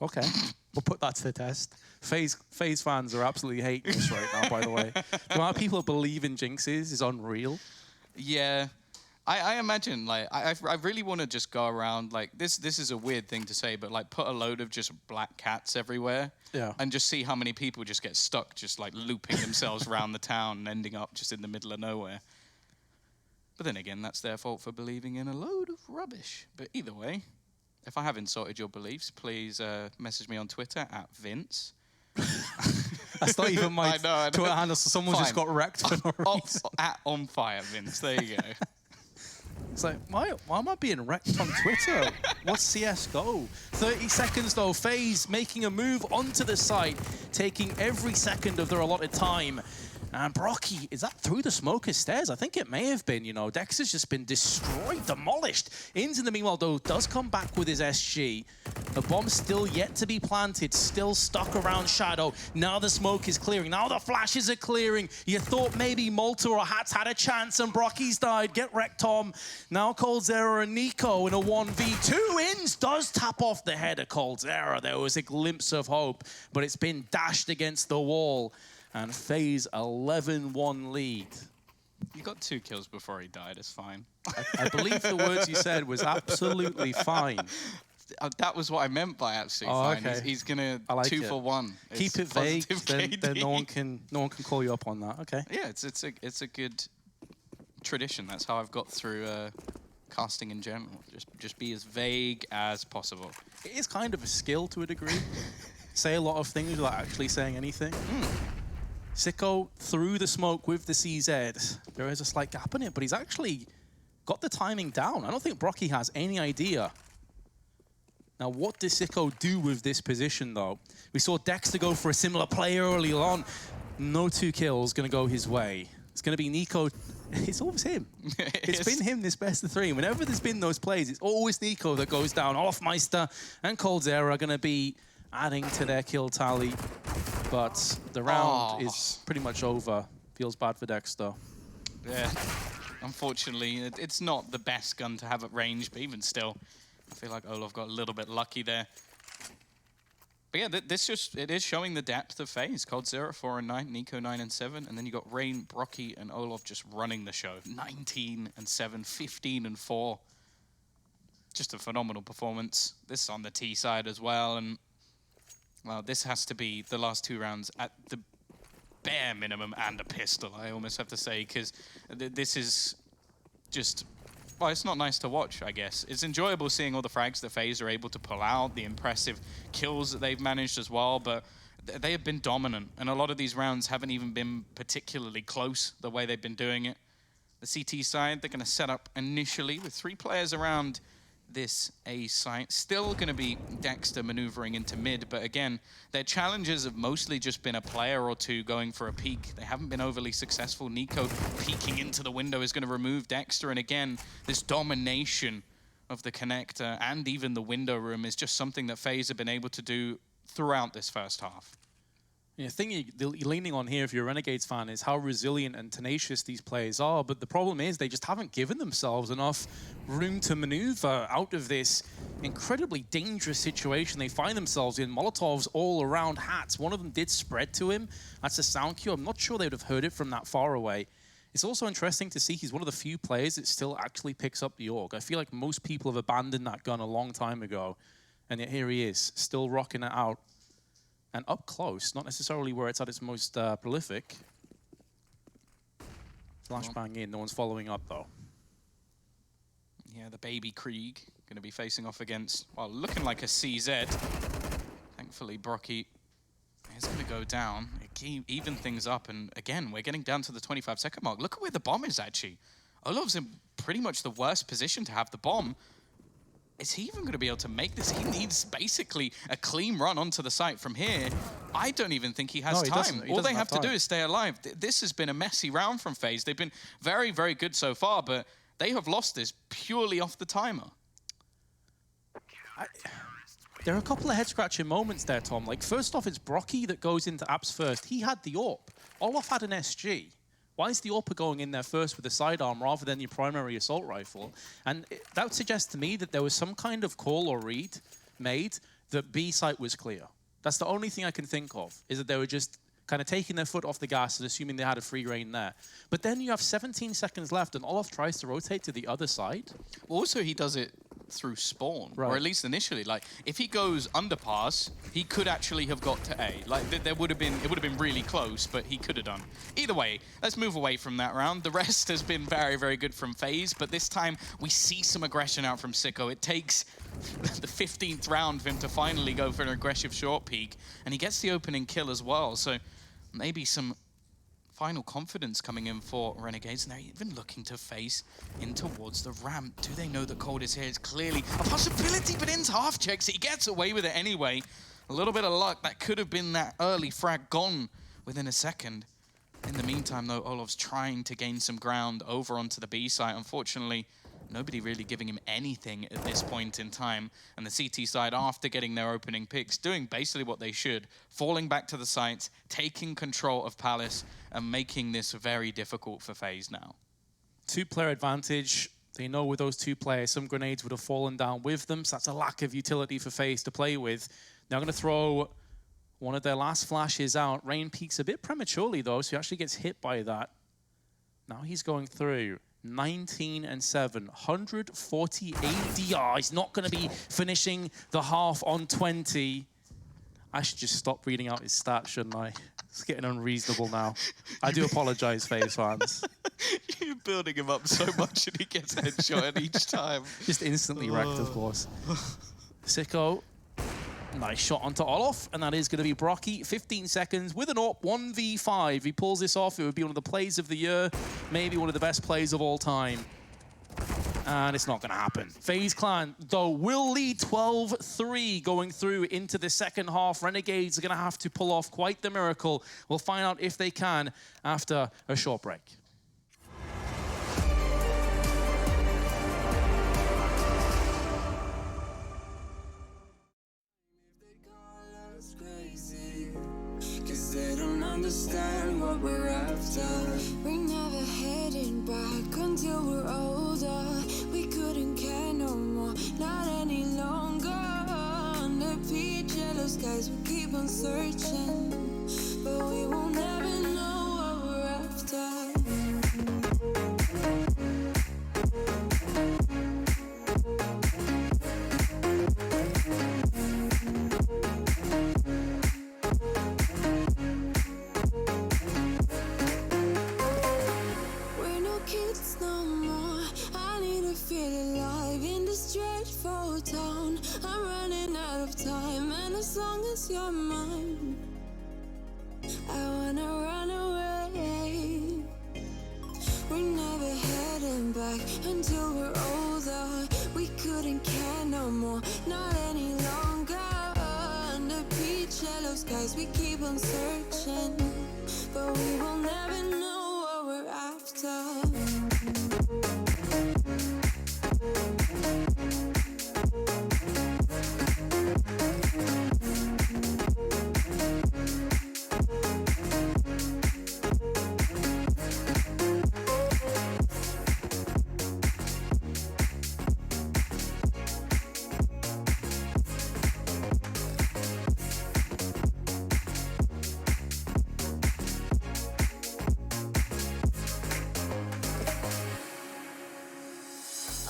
Okay, we'll put that to the test. FaZe fans are absolutely hating this right now, by the way. The amount of people who believe in jinxes is unreal. Yeah. I imagine, like, I really want to just go around, like, this is a weird thing to say, but, like, put a load of just black cats everywhere. Yeah. And just see how many people just get stuck, just, like, looping themselves around the town and ending up just in the middle of nowhere. But then again, that's their fault for believing in a load of rubbish. But either way, if I have insulted your beliefs, please message me on Twitter @Vince. That's not even my Twitter handle, so someone's Fine. just got wrecked for no reason. @OnFireVince, there you go. It's like, why am I being wrecked on Twitter? What's CSGO? 30 seconds though, FaZe making a move onto the site, taking every second of their allotted time. And Brocky, is that through the smoker's stairs? I think it may have been, you know. Dex has just been destroyed, demolished. Ins in the meanwhile, though, does come back with his SG. The bomb's still yet to be planted, still stuck around Shadow. Now the smoke is clearing. Now the flashes are clearing. You thought maybe Malta or Hats had a chance, and Brocky's died. Get wrecked, Tom. Now coldzera and Nico in a 1v2. Ins does tap off the head of coldzera. There was a glimpse of hope, but it's been dashed against the wall. And FaZe 11-1 lead. You got 2 kills before he died, it's fine. I believe the words you said was absolutely fine. That was what I meant by absolutely fine. Okay. He's gonna like 2 it. for 1. Keep it vague, then no one can call you up on that. Okay. Yeah, it's a good tradition. That's how I've got through casting in general. Just be as vague as possible. It is kind of a skill to a degree. Say a lot of things without actually saying anything. Sicko through the smoke with the CZ. There is a slight gap in it, but he's actually got the timing down. I don't think Brocky has any idea. Now, what does Sicko do with this position, though? We saw Dexter go for a similar play early on. No 2 kills going to go his way. It's going to be Nico. It's always him. It's been him this best of 3. Whenever there's been those plays, it's always Nico that goes down. Olofmeister and coldzera are going to be adding to their kill tally, but the round is pretty much over. Feels bad for Dexter. Yeah, unfortunately, it's not the best gun to have at range, but even still, I feel like Olaf got a little bit lucky there. But yeah, it is showing the depth of FaZe. Cold 0, 4 and 9, Nico 9 and 7, and then you got Rain, Brocky, and Olaf just running the show. 19 and 7, 15 and 4. Just a phenomenal performance. This is on the T side as well, and well, this has to be the last 2 rounds at the bare minimum and a pistol, I almost have to say, because this is just, well, it's not nice to watch, I guess. It's enjoyable seeing all the frags that FaZe are able to pull out, the impressive kills that they've managed as well, but they have been dominant, and a lot of these rounds haven't even been particularly close the way they've been doing it. The CT side, they're going to set up initially with 3 players around this A site. Still going to be Dexter maneuvering into mid, but again, their challenges have mostly just been a player or 2 going for a peek. They haven't been overly successful. Nico peeking into the window is going to remove Dexter, and again, this domination of the connector and even the window room is just something that FaZe have been able to do throughout this first half. The thing you're leaning on here, if you're a Renegades fan, is how resilient and tenacious these players are. But the problem is they just haven't given themselves enough room to maneuver out of this incredibly dangerous situation they find themselves in. Molotovs all around Hats. One of them did spread to him. That's a sound cue. I'm not sure they would have heard it from that far away. It's also interesting to see he's one of the few players that still actually picks up the AUG. I feel like most people have abandoned that gun a long time ago. And yet here he is, still rocking it out. And up close, not necessarily where it's at its most prolific. Flashbang in, no one's following up though. Yeah, the baby Krieg going to be facing off against, well, looking like a CZ. Thankfully, Brocky is going to go down, even things up, and again, we're getting down to the 25-second mark. Look at where the bomb is actually. Olaf's in pretty much the worst position to have the bomb. Is he even going to be able to make this? He needs basically a clean run onto the site from here. I don't even think he has time. All they have to do is stay alive. This has been a messy round from FaZe. They've been very, very good so far, but they have lost this purely off the timer. There are a couple of head-scratching moments there, Tom. Like, first off, it's Brocky that goes into Apps first. He had the AWP. Olaf had an SG. Why is the AWP going in there first with the sidearm rather than your primary assault rifle? And that would suggest to me that there was some kind of call or read made that B site was clear. That's the only thing I can think of, is that they were just kind of taking their foot off the gas and assuming they had a free reign there. But then you have 17 seconds left and Olaf tries to rotate to the other side. Also, he does it through spawn, or at least initially. Like, if he goes underpass, he could actually have got to A. Like, it would have been really close, but he could have done. Either way, let's move away from that round. The rest has been very, very good from FaZe, but this time we see some aggression out from Sicko. It takes the 15th round for him to finally go for an aggressive short peek, and he gets the opening kill as well. So maybe some final confidence coming in for Renegades, and they're even looking to face in towards the ramp. Do they know that Cold is here? It's clearly a possibility, but In's half checks it. He gets away with it anyway. A little bit of luck. That could have been that early frag gone within a second. In the meantime, though, Olaf's trying to gain some ground over onto the B site. Unfortunately, nobody really giving him anything at this point in time. And the CT side, after getting their opening picks, doing basically what they should, falling back to the sites, taking control of Palace, and making this very difficult for FaZe now. 2-player advantage. They know with those 2 players, some grenades would have fallen down with them, so that's a lack of utility for FaZe to play with. Now going to throw one of their last flashes out. Rain peaks a bit prematurely, though, so he actually gets hit by that. Now he's going through. 19 and 7, 140 ADR. He's not going to be finishing the half on 20. I should just stop reading out his stats, shouldn't I? It's getting unreasonable now. I do apologize, FaZe fans. You're building him up so much and he gets headshot each time. Just instantly wrecked, of course. Sicko. Nice shot onto Olaf, and that is going to be Brocky. 15 seconds with an AWP, 1v5. If he pulls this off, it would be one of the plays of the year, maybe one of the best plays of all time. And it's not going to happen. FaZe Clan, though, will lead 12-3 going through into the second half. Renegades are going to have to pull off quite the miracle. We'll find out if they can after a short break. Understand what we're after. We never heading back until we're older. We couldn't care no more, not any keep on searching, but we will never know what we're after. We're no kids no more. I need to feel alive in this dreadful town. I'm running out of time, and as long as you're mine, I wanna run away. We're never heading back until we're older. We couldn't care no more, not any longer. Under peach yellow skies, we keep on searching, but we will never know what we're after.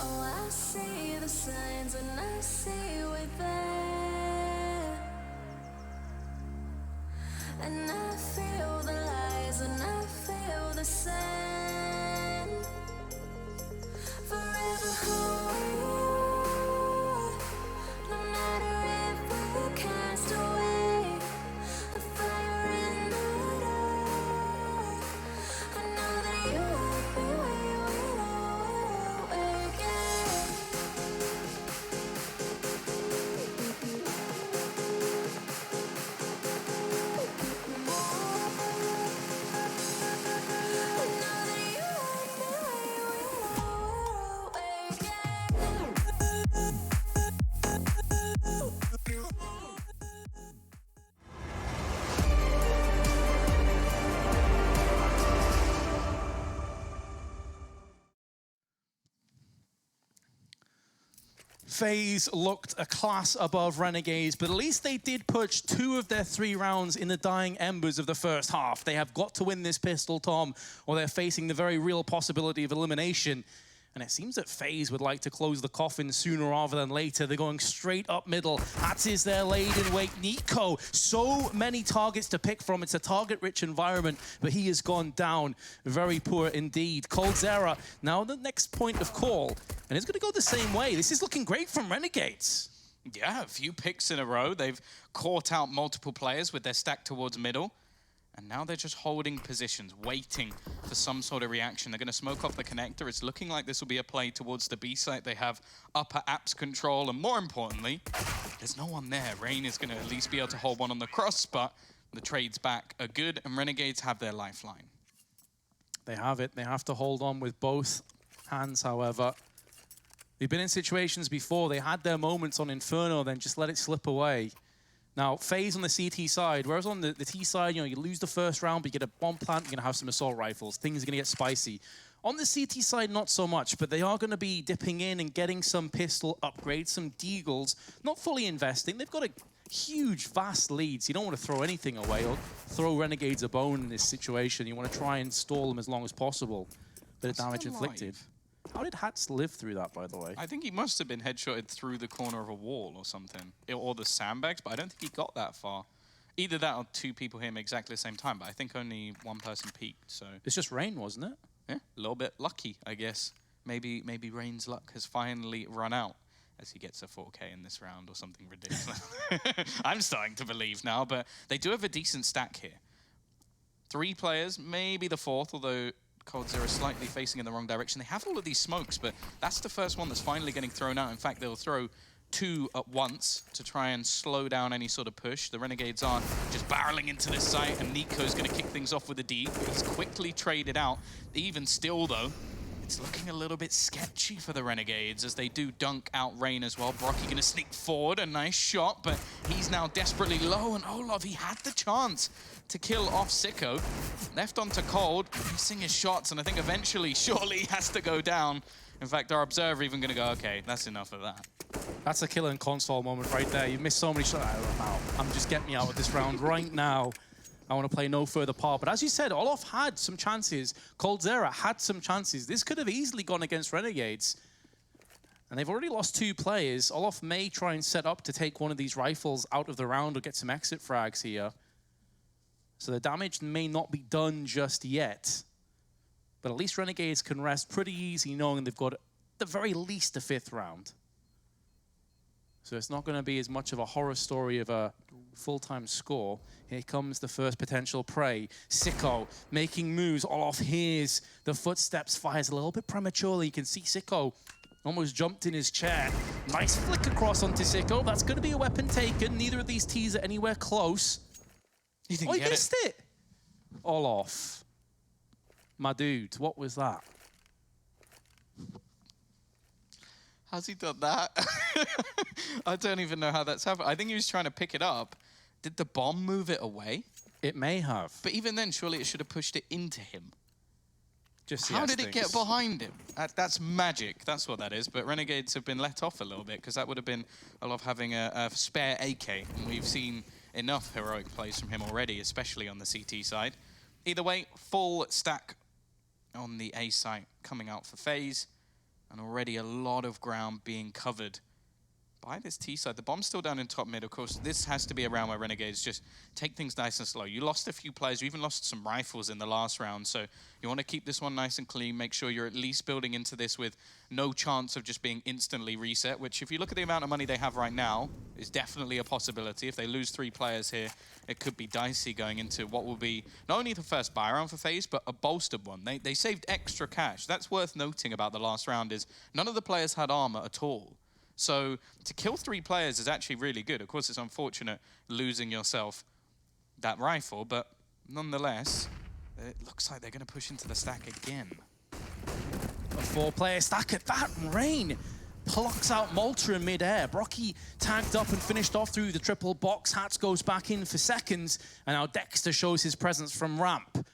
Oh, I see the signs and I see we're there, and I feel the lies and I feel the sand. Forever hold, no matter if we're cast away, a fire in the dark. I know that you won't be waiting again. FaZe looked a class above Renegades, but at least they did push 2 of their 3 rounds in the dying embers of the first half. They have got to win this pistol, Tom, or they're facing the very real possibility of elimination. And it seems that FaZe would like to close the coffin sooner rather than later. They're going straight up middle. Hats is there laid in wait. Nico, so many targets to pick from. It's a target-rich environment, but he has gone down. Very poor indeed. Coldzera, now the next point of call. And it's going to go the same way. This is looking great from Renegades. Yeah, a few picks in a row. They've caught out multiple players with their stack towards middle. And now they're just holding positions, waiting for some sort of reaction. They're going to smoke off the connector. It's looking like this will be a play towards the B site. They have upper apps control, and more importantly, there's no one there. Rain is going to at least be able to hold one on the cross, but the trades back are good, and Renegades have their lifeline. They have it. They have to hold on with both hands, however. They've been in situations before. They had their moments on Inferno, then just let it slip away. Now, FaZe on the CT side, whereas on the T side, you know, you lose the first round, but you get a bomb plant, you're going to have some assault rifles. Things are going to get spicy. On the CT side, not so much, but they are going to be dipping in and getting some pistol upgrades, some deagles, not fully investing. They've got a huge, vast lead, so you don't want to throw anything away or throw Renegades a bone in this situation. You want to try and stall them as long as possible. Bit of damage inflicted. How did Hats live through that, by the way? I think he must have been headshotted through the corner of a wall or something, or the sandbags, but I don't think he got that far. Either that or 2 people hit him exactly the same time, but I think only 1 person peeked, so... It's just Rain, wasn't it? Yeah, a little bit lucky, I guess. Maybe Rain's luck has finally run out as he gets a 4K in this round or something ridiculous. I'm starting to believe now, but they do have a decent stack here. 3 players, maybe the 4th, although Coldzera slightly facing in the wrong direction. They have all of these smokes, but that's the first one that's finally getting thrown out. In fact, they'll throw 2 at once to try and slow down any sort of push. The Renegades are just barreling into this site, and Nico's going to kick things off with a D. He's quickly traded out. Even still, though, it's looking a little bit sketchy for the Renegades as they do dunk out Rain as well. Brocky going to sneak forward, a nice shot, but he's now desperately low, and Olaf, he had the chance to kill off Sicko. Left onto Cold, missing his shots, and I think eventually, surely he has to go down. In fact, our observer even going to go, okay, that's enough of that. That's a killer in console moment right there. You missed so many shots. I'm just getting me out of this round right now. I want to play no further part. But as you said, Olof had some chances. coldzera had some chances. This could have easily gone against Renegades. And they've already lost 2 players. Olof may try and set up to take one of these rifles out of the round or get some exit frags here. So the damage may not be done just yet. But at least Renegades can rest pretty easy knowing they've got, at the very least, a 5th round. So it's not going to be as much of a horror story of a full-time score. Here comes the first potential prey. Sicko making moves. Olof hears the footsteps, fires a little bit prematurely. You can see Sicko almost jumped in his chair. Nice flick across onto Sicko. That's going to be a weapon taken. Neither of these T's are anywhere close. You didn't he get missed it. Olof. My dude, what was that? How's he done that? I don't even know how that's happened. I think he was trying to pick it up. Did the bomb move it away? It may have. But even then, surely it should have pushed it into him. Just how did it get behind him? That's magic. That's what that is. But Renegades have been let off a little bit because that would have been Olof having a spare AK. And we've seen enough heroic plays from him already, especially on the CT side. Either way, full stack on the A site coming out for FaZe. And already a lot of ground being covered by this T side. The bomb's still down in top mid. Of course, this has to be a round where Renegades just take things nice and slow. You lost a few players. You even lost some rifles in the last round. So you want to keep this one nice and clean. Make sure you're at least building into this with no chance of just being instantly reset, which if you look at the amount of money they have right now, is definitely a possibility. If they lose 3 players here, it could be dicey going into what will be not only the first buy round for FaZe, but a bolstered one. They saved extra cash. That's worth noting about the last round is none of the players had armor at all. So to kill 3 players is actually really good. Of course, it's unfortunate losing yourself that rifle, but nonetheless, it looks like they're going to push into the stack again. A 4-player stack at that. Rain plucks out Malta in mid-air. Brocky tagged up and finished off through the triple box. Hats goes back in for seconds, and now Dexter shows his presence from ramp.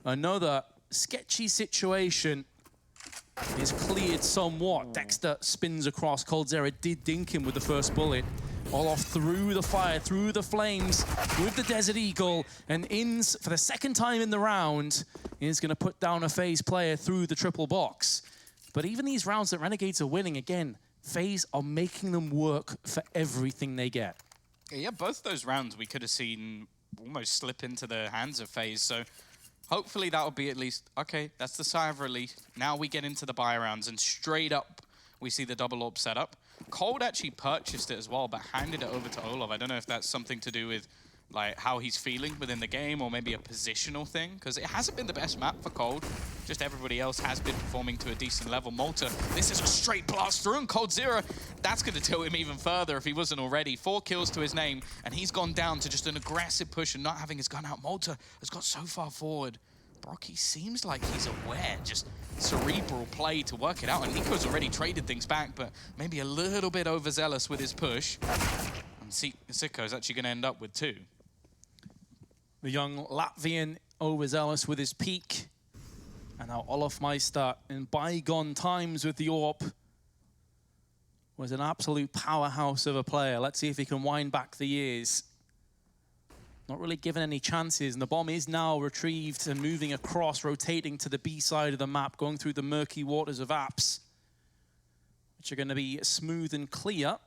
Another sketchy situation is cleared somewhat. Dexter spins across. coldzera did dink him with the first bullet. Olof through the fire, through the flames, with the Desert Eagle, and Inns, for the second time in the round, is going to put down a FaZe player through the triple box. But even these rounds that Renegades are winning, again, FaZe are making them work for everything they get. Yeah, both those rounds we could have seen almost slip into the hands of FaZe, so hopefully that will be at least, okay, that's the sigh of relief. Now we get into the buy rounds and straight up we see the double AWP setup. Cold actually purchased it as well, but handed it over to Olof. I don't know if that's something to do with like how he's feeling within the game or maybe a positional thing, because it hasn't been the best map for Cold. Just everybody else has been performing to a decent level. Malta, this is a straight blast through, and coldzera, that's going to tilt him even further if he wasn't already. 4 kills to his name, and he's gone down to just an aggressive push and not having his gun out. Malta has got so far forward. Brocky seems like he's aware, just cerebral play to work it out. And Nico's already traded things back, but maybe a little bit overzealous with his push. And Sicko's actually going to end up with 2. The young Latvian overzealous with his peak. And now Olof Meister, in bygone times with the AWP, was an absolute powerhouse of a player. Let's see if he can wind back the years. Not really given any chances, and the bomb is now retrieved and moving across, rotating to the B side of the map, going through the murky waters of apps, which are going to be smooth and clear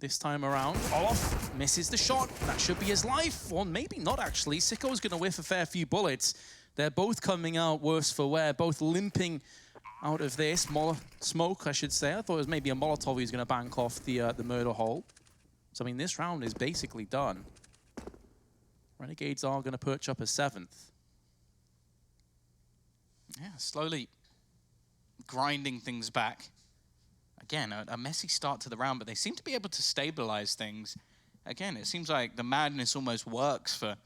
this time around. Olof misses the shot. That should be his life, or maybe not actually. Sicko's going to whiff a fair few bullets. They're both coming out worse for wear, both limping out of this. Smoke, I should say. I thought it was maybe a Molotov he was going to bank off the murder hole. So, I mean, this round is basically done. Renegades are going to perch up a 7th. Yeah, slowly grinding things back. Again, a messy start to the round, but they seem to be able to stabilize things. Again, it seems like the madness almost works for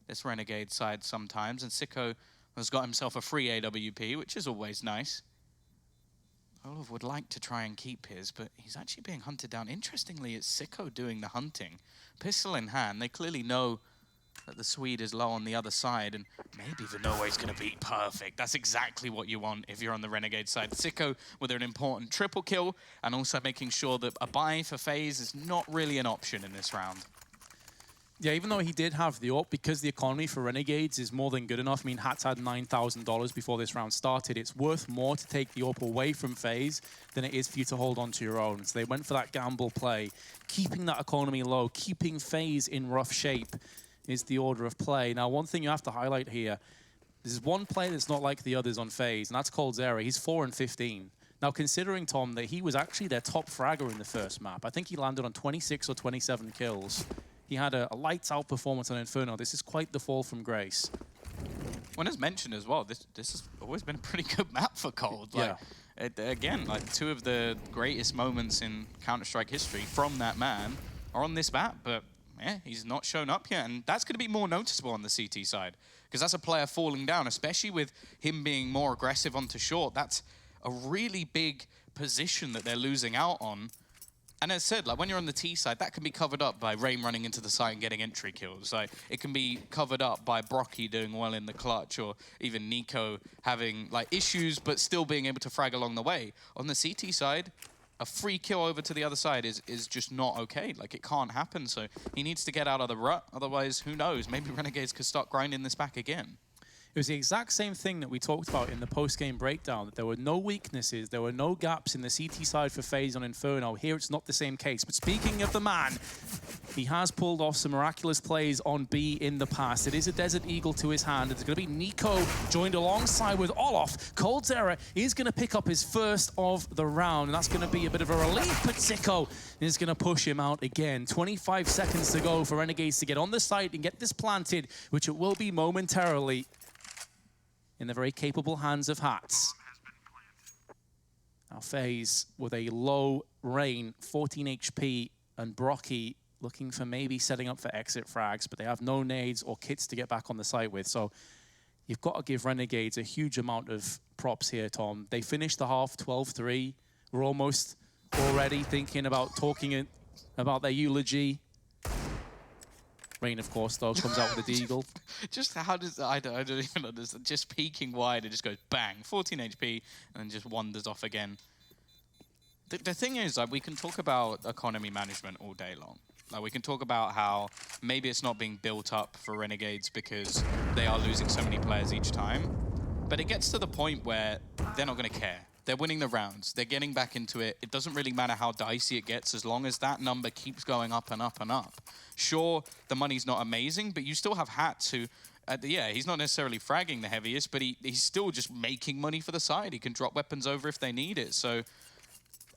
this Renegade side sometimes, and Sicko has got himself a free AWP, which is always nice. Olof would like to try and keep his, but he's actually being hunted down. Interestingly, it's Sicko doing the hunting. Pistol in hand, they clearly know But the Swede is low on the other side, and maybe Vinowe's going to be perfect. That's exactly what you want if you're on the Renegade side. Sicko with an important triple kill, and also making sure that a buy for FaZe is not really an option in this round. Yeah, even though he did have the AWP, because the economy for Renegades is more than good enough. I mean, Hats had $9,000 before this round started. It's worth more to take the AWP away from FaZe than it is for you to hold on to your own. So they went for that gamble play. Keeping that economy low, keeping FaZe in rough shape is the order of play. Now, one thing you have to highlight here, there's one player that's not like the others on FaZe, and that's coldzera. He's 4-15. Now, considering, Tom, that he was actually their top fragger in the first map, I think he landed on 26 or 27 kills. He had a lights-out performance on Inferno. This is quite the fall from grace. When as mentioned as well, this has always been a pretty good map for Cold. Like, yeah. Again, like two of the greatest moments in Counter-Strike history from that man are on this map, but yeah, he's not shown up yet, and that's going to be more noticeable on the CT side, because that's a player falling down, especially with him being more aggressive onto short. That's a really big position that they're losing out on. And as I said, like when you're on the T side, that can be covered up by Rain running into the site and getting entry kills. Like it can be covered up by Brocky doing well in the clutch, or even Nico having like issues but still being able to frag along the way. On the CT side, a free kill over to the other side is just not okay. Like it can't happen. So he needs to get out of the rut. Otherwise, who knows? Maybe Renegades could start grinding this back again. It was the exact same thing that we talked about in the post-game breakdown, that there were no weaknesses, there were no gaps in the CT side for FaZe on Inferno. Here it's not the same case. But speaking of the man, he has pulled off some miraculous plays on B in the past. It is a Desert Eagle to his hand. It's going to be Nico joined alongside with Olof. coldzera is going to pick up his first of the round, and that's going to be a bit of a relief, but Sicko is going to push him out again. 25 seconds to go for Renegades to get on the site and get this planted, which it will be momentarily in the very capable hands of Hats. Now FaZe with a low Rain, 14 HP, and Brocky looking for maybe setting up for exit frags, but they have no nades or kits to get back on the site with. So you've got to give Renegades a huge amount of props here, Tom. They finished the half 12-3. We're almost already thinking about talking about their eulogy. Rain, of course, though, comes out with a deagle. Just how does I don't even understand. Just peeking wide, it just goes bang, 14 HP, and then just wanders off again. The thing is, like, we can talk about economy management all day long. Like, we can talk about how maybe it's not being built up for Renegades because they are losing so many players each time. But it gets to the point where they're not going to care. They're winning the rounds. They're getting back into it. It doesn't really matter how dicey it gets as long as that number keeps going up and up and up. Sure, the money's not amazing, but you still have Hats who, yeah, he's not necessarily fragging the heaviest, but he's still just making money for the side. He can drop weapons over if they need it. So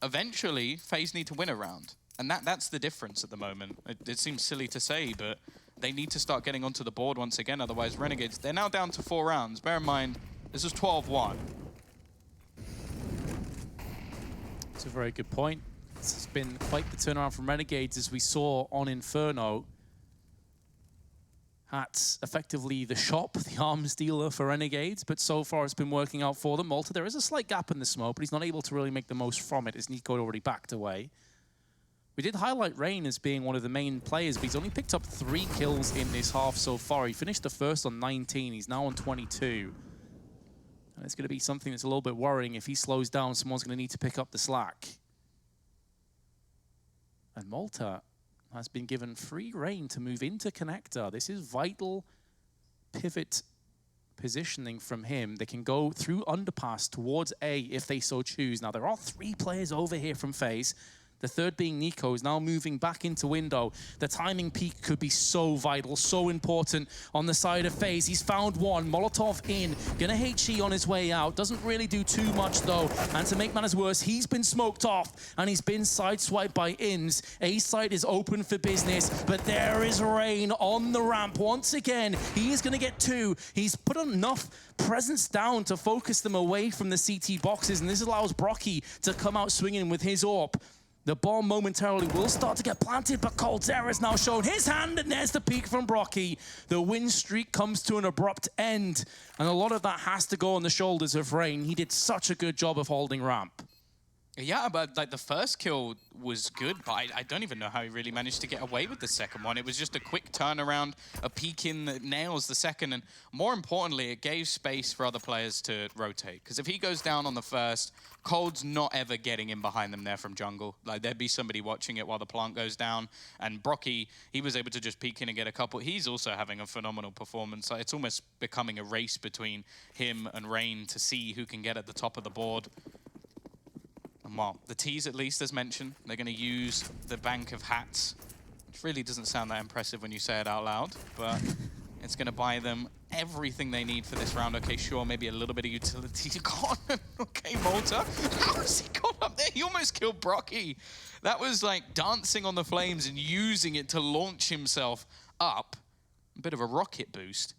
eventually, FaZe need to win a round. And that's the difference at the moment. It seems silly to say, but they need to start getting onto the board once again. Otherwise, Renegades, they're now down to 4 rounds. Bear in mind, this is 12-1. That's a very good point. It's been quite the turnaround from Renegades, as we saw on Inferno. Hats effectively the shop, the arms dealer for Renegades, but so far it's been working out for them. Malta, there is a slight gap in the smoke, but he's not able to really make the most from it, as Nico had already backed away. We did highlight Rain as being one of the main players, but he's only picked up 3 kills in this half so far. He finished the first on 19, he's now on 22. And it's going to be something that's a little bit worrying. If he slows down, someone's going to need to pick up the slack. And Malta has been given free reign to move into connector. This is vital pivot positioning from him. They can go through underpass towards A if they so choose. Now, there are 3 players over here from FaZe. The third being Nico, is now moving back into window. The timing peak could be so vital, so important on the side of FaZe. He's found one. Molotov in. Gonna HE on his way out. Doesn't really do too much, though. And to make matters worse, he's been smoked off, and he's been sideswiped by Ins. A site is open for business, but there is Rain on the ramp once again. He is gonna get 2. He's put enough presence down to focus them away from the CT boxes, and this allows Brocky to come out swinging with his AWP. The bomb momentarily will start to get planted, but coldzera has now shown his hand, and there's the peak from Brocky. The win streak comes to an abrupt end, and a lot of that has to go on the shoulders of Rain. He did such a good job of holding ramp. Yeah, but like the first kill was good, but I don't even know how he really managed to get away with the second one. It was just a quick turnaround, a peek in that nails the second, and more importantly, it gave space for other players to rotate. Because if he goes down on the first, Cold's not ever getting in behind them there from jungle. Like there'd be somebody watching it while the plant goes down, and Brocky, he was able to just peek in and get a couple. He's also having a phenomenal performance. Like, it's almost becoming a race between him and Rain to see who can get at the top of the board. And well, the T's at least, as mentioned, they're going to use the bank of hats, which really doesn't sound that impressive when you say it out loud, but it's going to buy them everything they need for this round. Okay, sure, maybe a little bit of utility. Okay, Malta, how has he got up there? He almost killed Brocky. That was like dancing on the flames and using it to launch himself up. A bit of a rocket boost.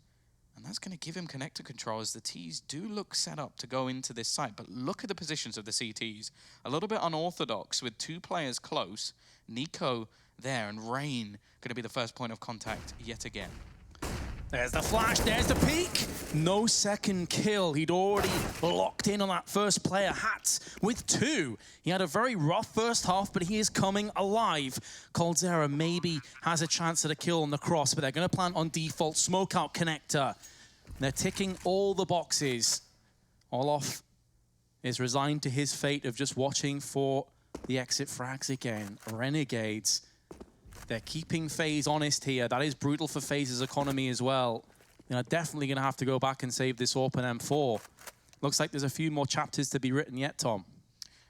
And that's going to give him connector control as the T's do look set up to go into this site. But look at the positions of the CTs. A little bit unorthodox with two players close. Nico there and Rain going to be the first point of contact yet again. There's the flash, there's the peek. No second kill. He'd already locked in on that first player, Hats, with two. He had a very rough first half, but he is coming alive. coldzera maybe has a chance at a kill on the cross, but they're going to plant on default smoke out connector. They're ticking all the boxes. Olof is resigned to his fate of just watching for the exit frags again. Renegades. They're keeping FaZe honest here. That is brutal for FaZe's economy as well. They're definitely going to have to go back and save this open M4. Looks like there's a few more chapters to be written yet, Tom.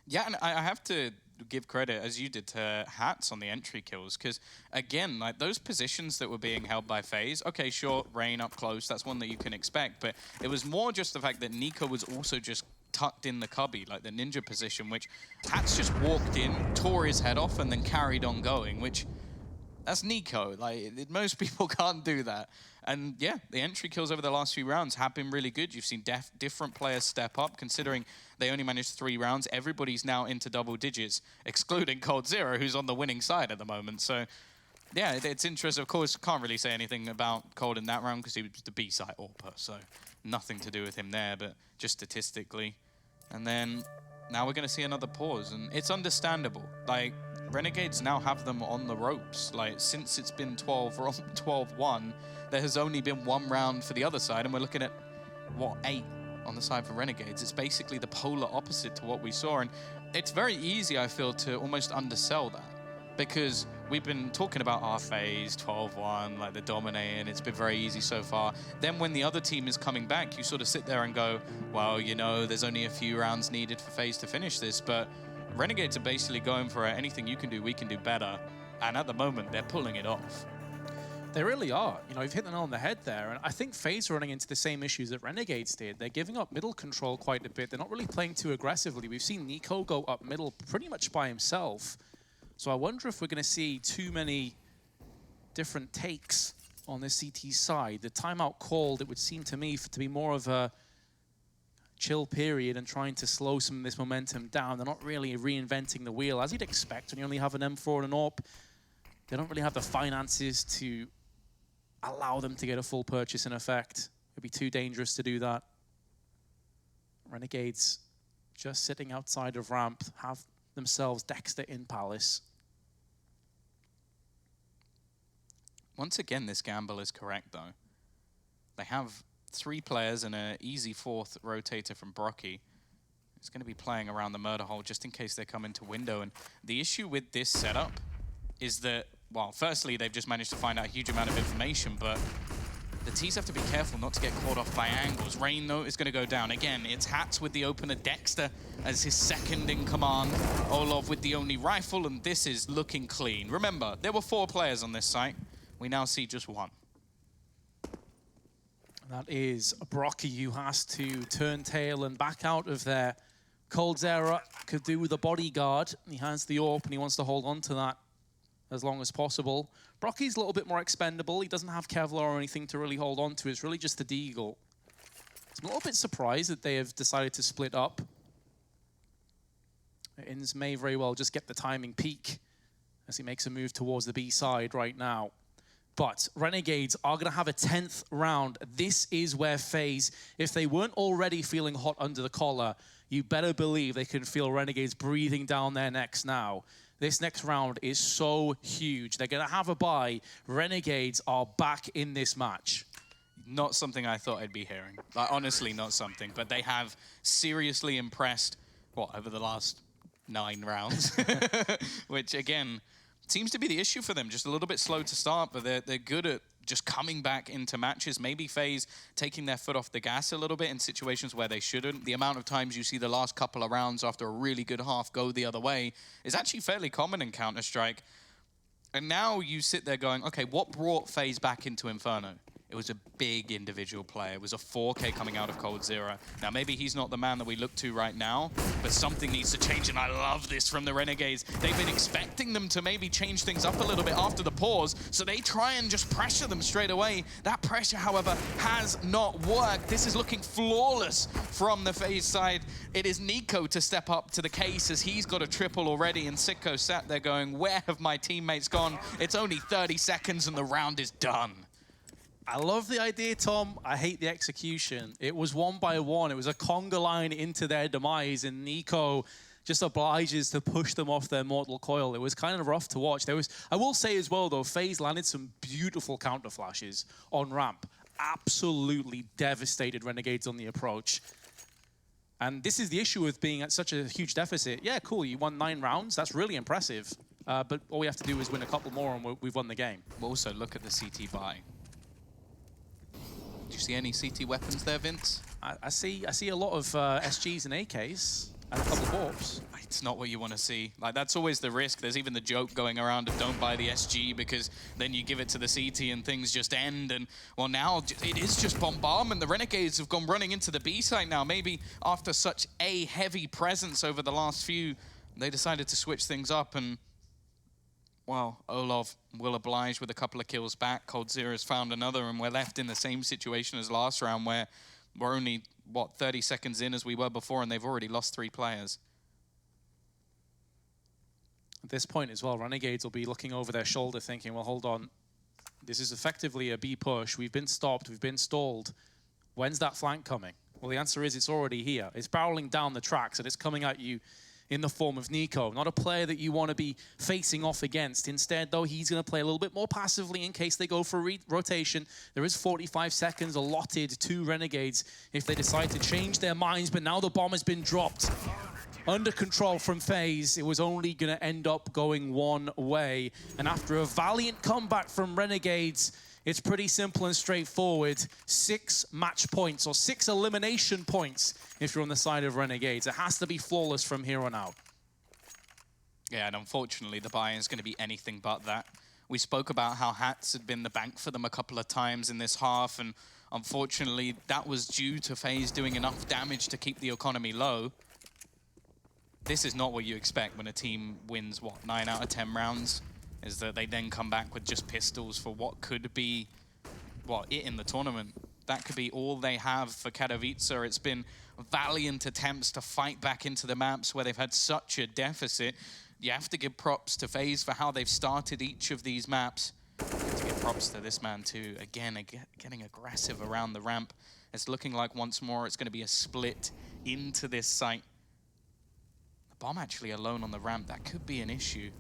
Yeah, and I have to give credit, as you did, to Hats on the entry kills. Because, again, like those positions that were being held by FaZe, okay, sure, Rain up close, that's one that you can expect. But it was more just the fact that Nico was also just tucked in the cubby, like the ninja position, which Hats just walked in, tore his head off, and then carried on going, which... That's Nico. Like, most people can't do that. And yeah, the entry kills over the last few rounds have been really good. You've seen different players step up, considering they only managed 3 rounds. Everybody's now into double digits, excluding coldzera, who's on the winning side at the moment. So yeah, it's interesting. Of course, can't really say anything about Cold in that round because he was the B-side AWPer, so nothing to do with him there, but just statistically. And then now we're going to see another pause, and it's understandable. Like, Renegades now have them on the ropes. Like, since it's been 12-1, there has only been 1 round for the other side, and we're looking at, what, 8 on the side for Renegades. It's basically the polar opposite to what we saw, and it's very easy, I feel, to almost undersell that, because we've been talking about our FaZe, 12-1, like they're dominating, it's been very easy so far. Then when the other team is coming back, you sort of sit there and go, well, you know, there's only a few rounds needed for FaZe to finish this, but Renegades are basically going for anything you can do, we can do better. And at the moment, they're pulling it off. They really are. You know, you've hit the nail on the head there. And I think FaZe are running into the same issues that Renegades did. They're giving up middle control quite a bit. They're not really playing too aggressively. We've seen Nico go up middle pretty much by himself. So I wonder if we're going to see too many different takes on this CT side. The timeout called, it would seem to me, to be more of a chill period and trying to slow some of this momentum down. They're not really reinventing the wheel, as you'd expect when you only have an M4 and an AWP. They don't really have the finances to allow them to get a full purchase in effect. It'd be too dangerous to do that. Renegades just sitting outside of ramp have themselves Dexter in Palace. Once again, this gamble is correct, though. They have 3 players and an easy 4th rotator from Brocky. It's going to be playing around the murder hole just in case they come into window. And the issue with this setup is that, well, firstly, they've just managed to find out a huge amount of information, but the T's have to be careful not to get caught off by angles. Rain, though, is going to go down. Again, it's Hats with the opener, Dexter as his second in command, Olov with the only rifle, and this is looking clean. Remember, there were 4 players on this site. We now see just 1. That is Brocky, who has to turn tail and back out of there. coldzera could do with a bodyguard. He has the AWP and he wants to hold on to that as long as possible. Brocky's a little bit more expendable. He doesn't have Kevlar or anything to really hold on to. It's really just the Deagle. I'm a little bit surprised that they have decided to split up. Inns may very well just get the timing peak as he makes a move towards the B side right now. But Renegades are going to have a 10th round. This is where FaZe, if they weren't already feeling hot under the collar, you better believe they can feel Renegades breathing down their necks now. This next round is so huge. They're going to have a bye. Renegades are back in this match. Not something I thought I'd be hearing. Like, honestly, not something. But they have seriously impressed, over the last 9 rounds? Which, again, seems to be the issue for them. Just a little bit slow to start, but they're good at just coming back into matches. Maybe FaZe taking their foot off the gas a little bit in situations where they shouldn't. The amount of times you see the last couple of rounds after a really good half go the other way is actually fairly common in Counter-Strike. And now you sit there going, okay, what brought FaZe back into Inferno? It was a big individual player. It was a 4K coming out of coldzera. Now, maybe he's not the man that we look to right now, but something needs to change, and I love this from the Renegades. They've been expecting them to maybe change things up a little bit after the pause, so they try and just pressure them straight away. That pressure, however, has not worked. This is looking flawless from the FaZe side. It is Nico to step up to the case as he's got a triple already, and Sicko sat there going, where have my teammates gone? It's only 30 seconds and the round is done. I love the idea, Tom. I hate the execution. It was 1 by 1. It was a conga line into their demise, and Nico just obliges to push them off their mortal coil. It was kind of rough to watch. I will say as well, though, FaZe landed some beautiful counter flashes on ramp. Absolutely devastated Renegades on the approach. And this is the issue with being at such a huge deficit. Yeah, cool, you won 9 rounds. That's really impressive. But all we have to do is win a couple more, and we've won the game. Also, look at the CT buy. Do you see any CT weapons there, Vince? I see a lot of SGs and AKs and a couple of AWPs. It's not what you want to see. Like, that's always the risk. There's even the joke going around of don't buy the SG because then you give it to the CT and things just end. And, well, now it is just bombardment. The Renegades have gone running into the B site now. Maybe after such a heavy presence over the last few, they decided to switch things up and, well, Olov will oblige with a couple of kills back. coldzera's found another, and we're left in the same situation as last round where we're only, 30 seconds in as we were before, and they've already lost 3 players. At this point as well, Renegades will be looking over their shoulder thinking, well, hold on. This is effectively a B push. We've been stopped. We've been stalled. When's that flank coming? Well, the answer is it's already here. It's barreling down the tracks, and it's coming at you in the form of Nico. Not a player that you want to be facing off against. Instead, though, he's going to play a little bit more passively in case they go for rotation. There is 45 seconds allotted to Renegades if they decide to change their minds, but now the bomb has been dropped. Under control from FaZe, it was only going to end up going one way. And after a valiant comeback from Renegades, it's pretty simple and straightforward. 6 match points, or 6 elimination points if you're on the side of Renegades. It has to be flawless from here on out. Yeah, and unfortunately, the buy-in is going to be anything but that. We spoke about how Hats had been the bank for them a couple of times in this half, and unfortunately, that was due to FaZe doing enough damage to keep the economy low. This is not what you expect when a team wins, 9 out of 10 rounds, is that they then come back with just pistols for what could be, it in the tournament. That could be all they have for Katowice. It's been valiant attempts to fight back into the maps where they've had such a deficit. You have to give props to FaZe for how they've started each of these maps. You have to give props to this man too. Again, getting aggressive around the ramp. It's looking like once more it's going to be a split into this site. The bomb actually alone on the ramp, that could be an issue.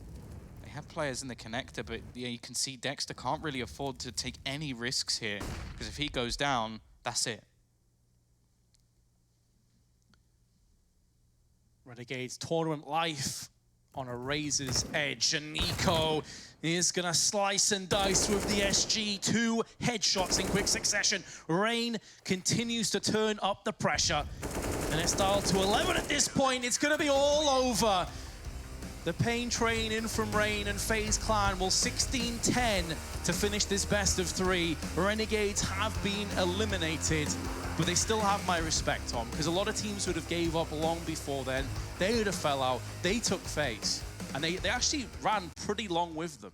They have players in the connector, but yeah, you can see Dexter can't really afford to take any risks here, because if he goes down, that's it. Renegades tournament life on a razor's edge, and Nico is gonna slice and dice with the SG. 2 headshots in quick succession. Rain continues to turn up the pressure, and it's dialed to 11 at this point. It's gonna be all over. The pain train in from Rain, and FaZe Clan will 16-10 to finish this best of 3. Renegades have been eliminated, but they still have my respect, Tom, because a lot of teams would have gave up long before then. They would have fell out. They took FaZe, and they actually ran pretty long with them.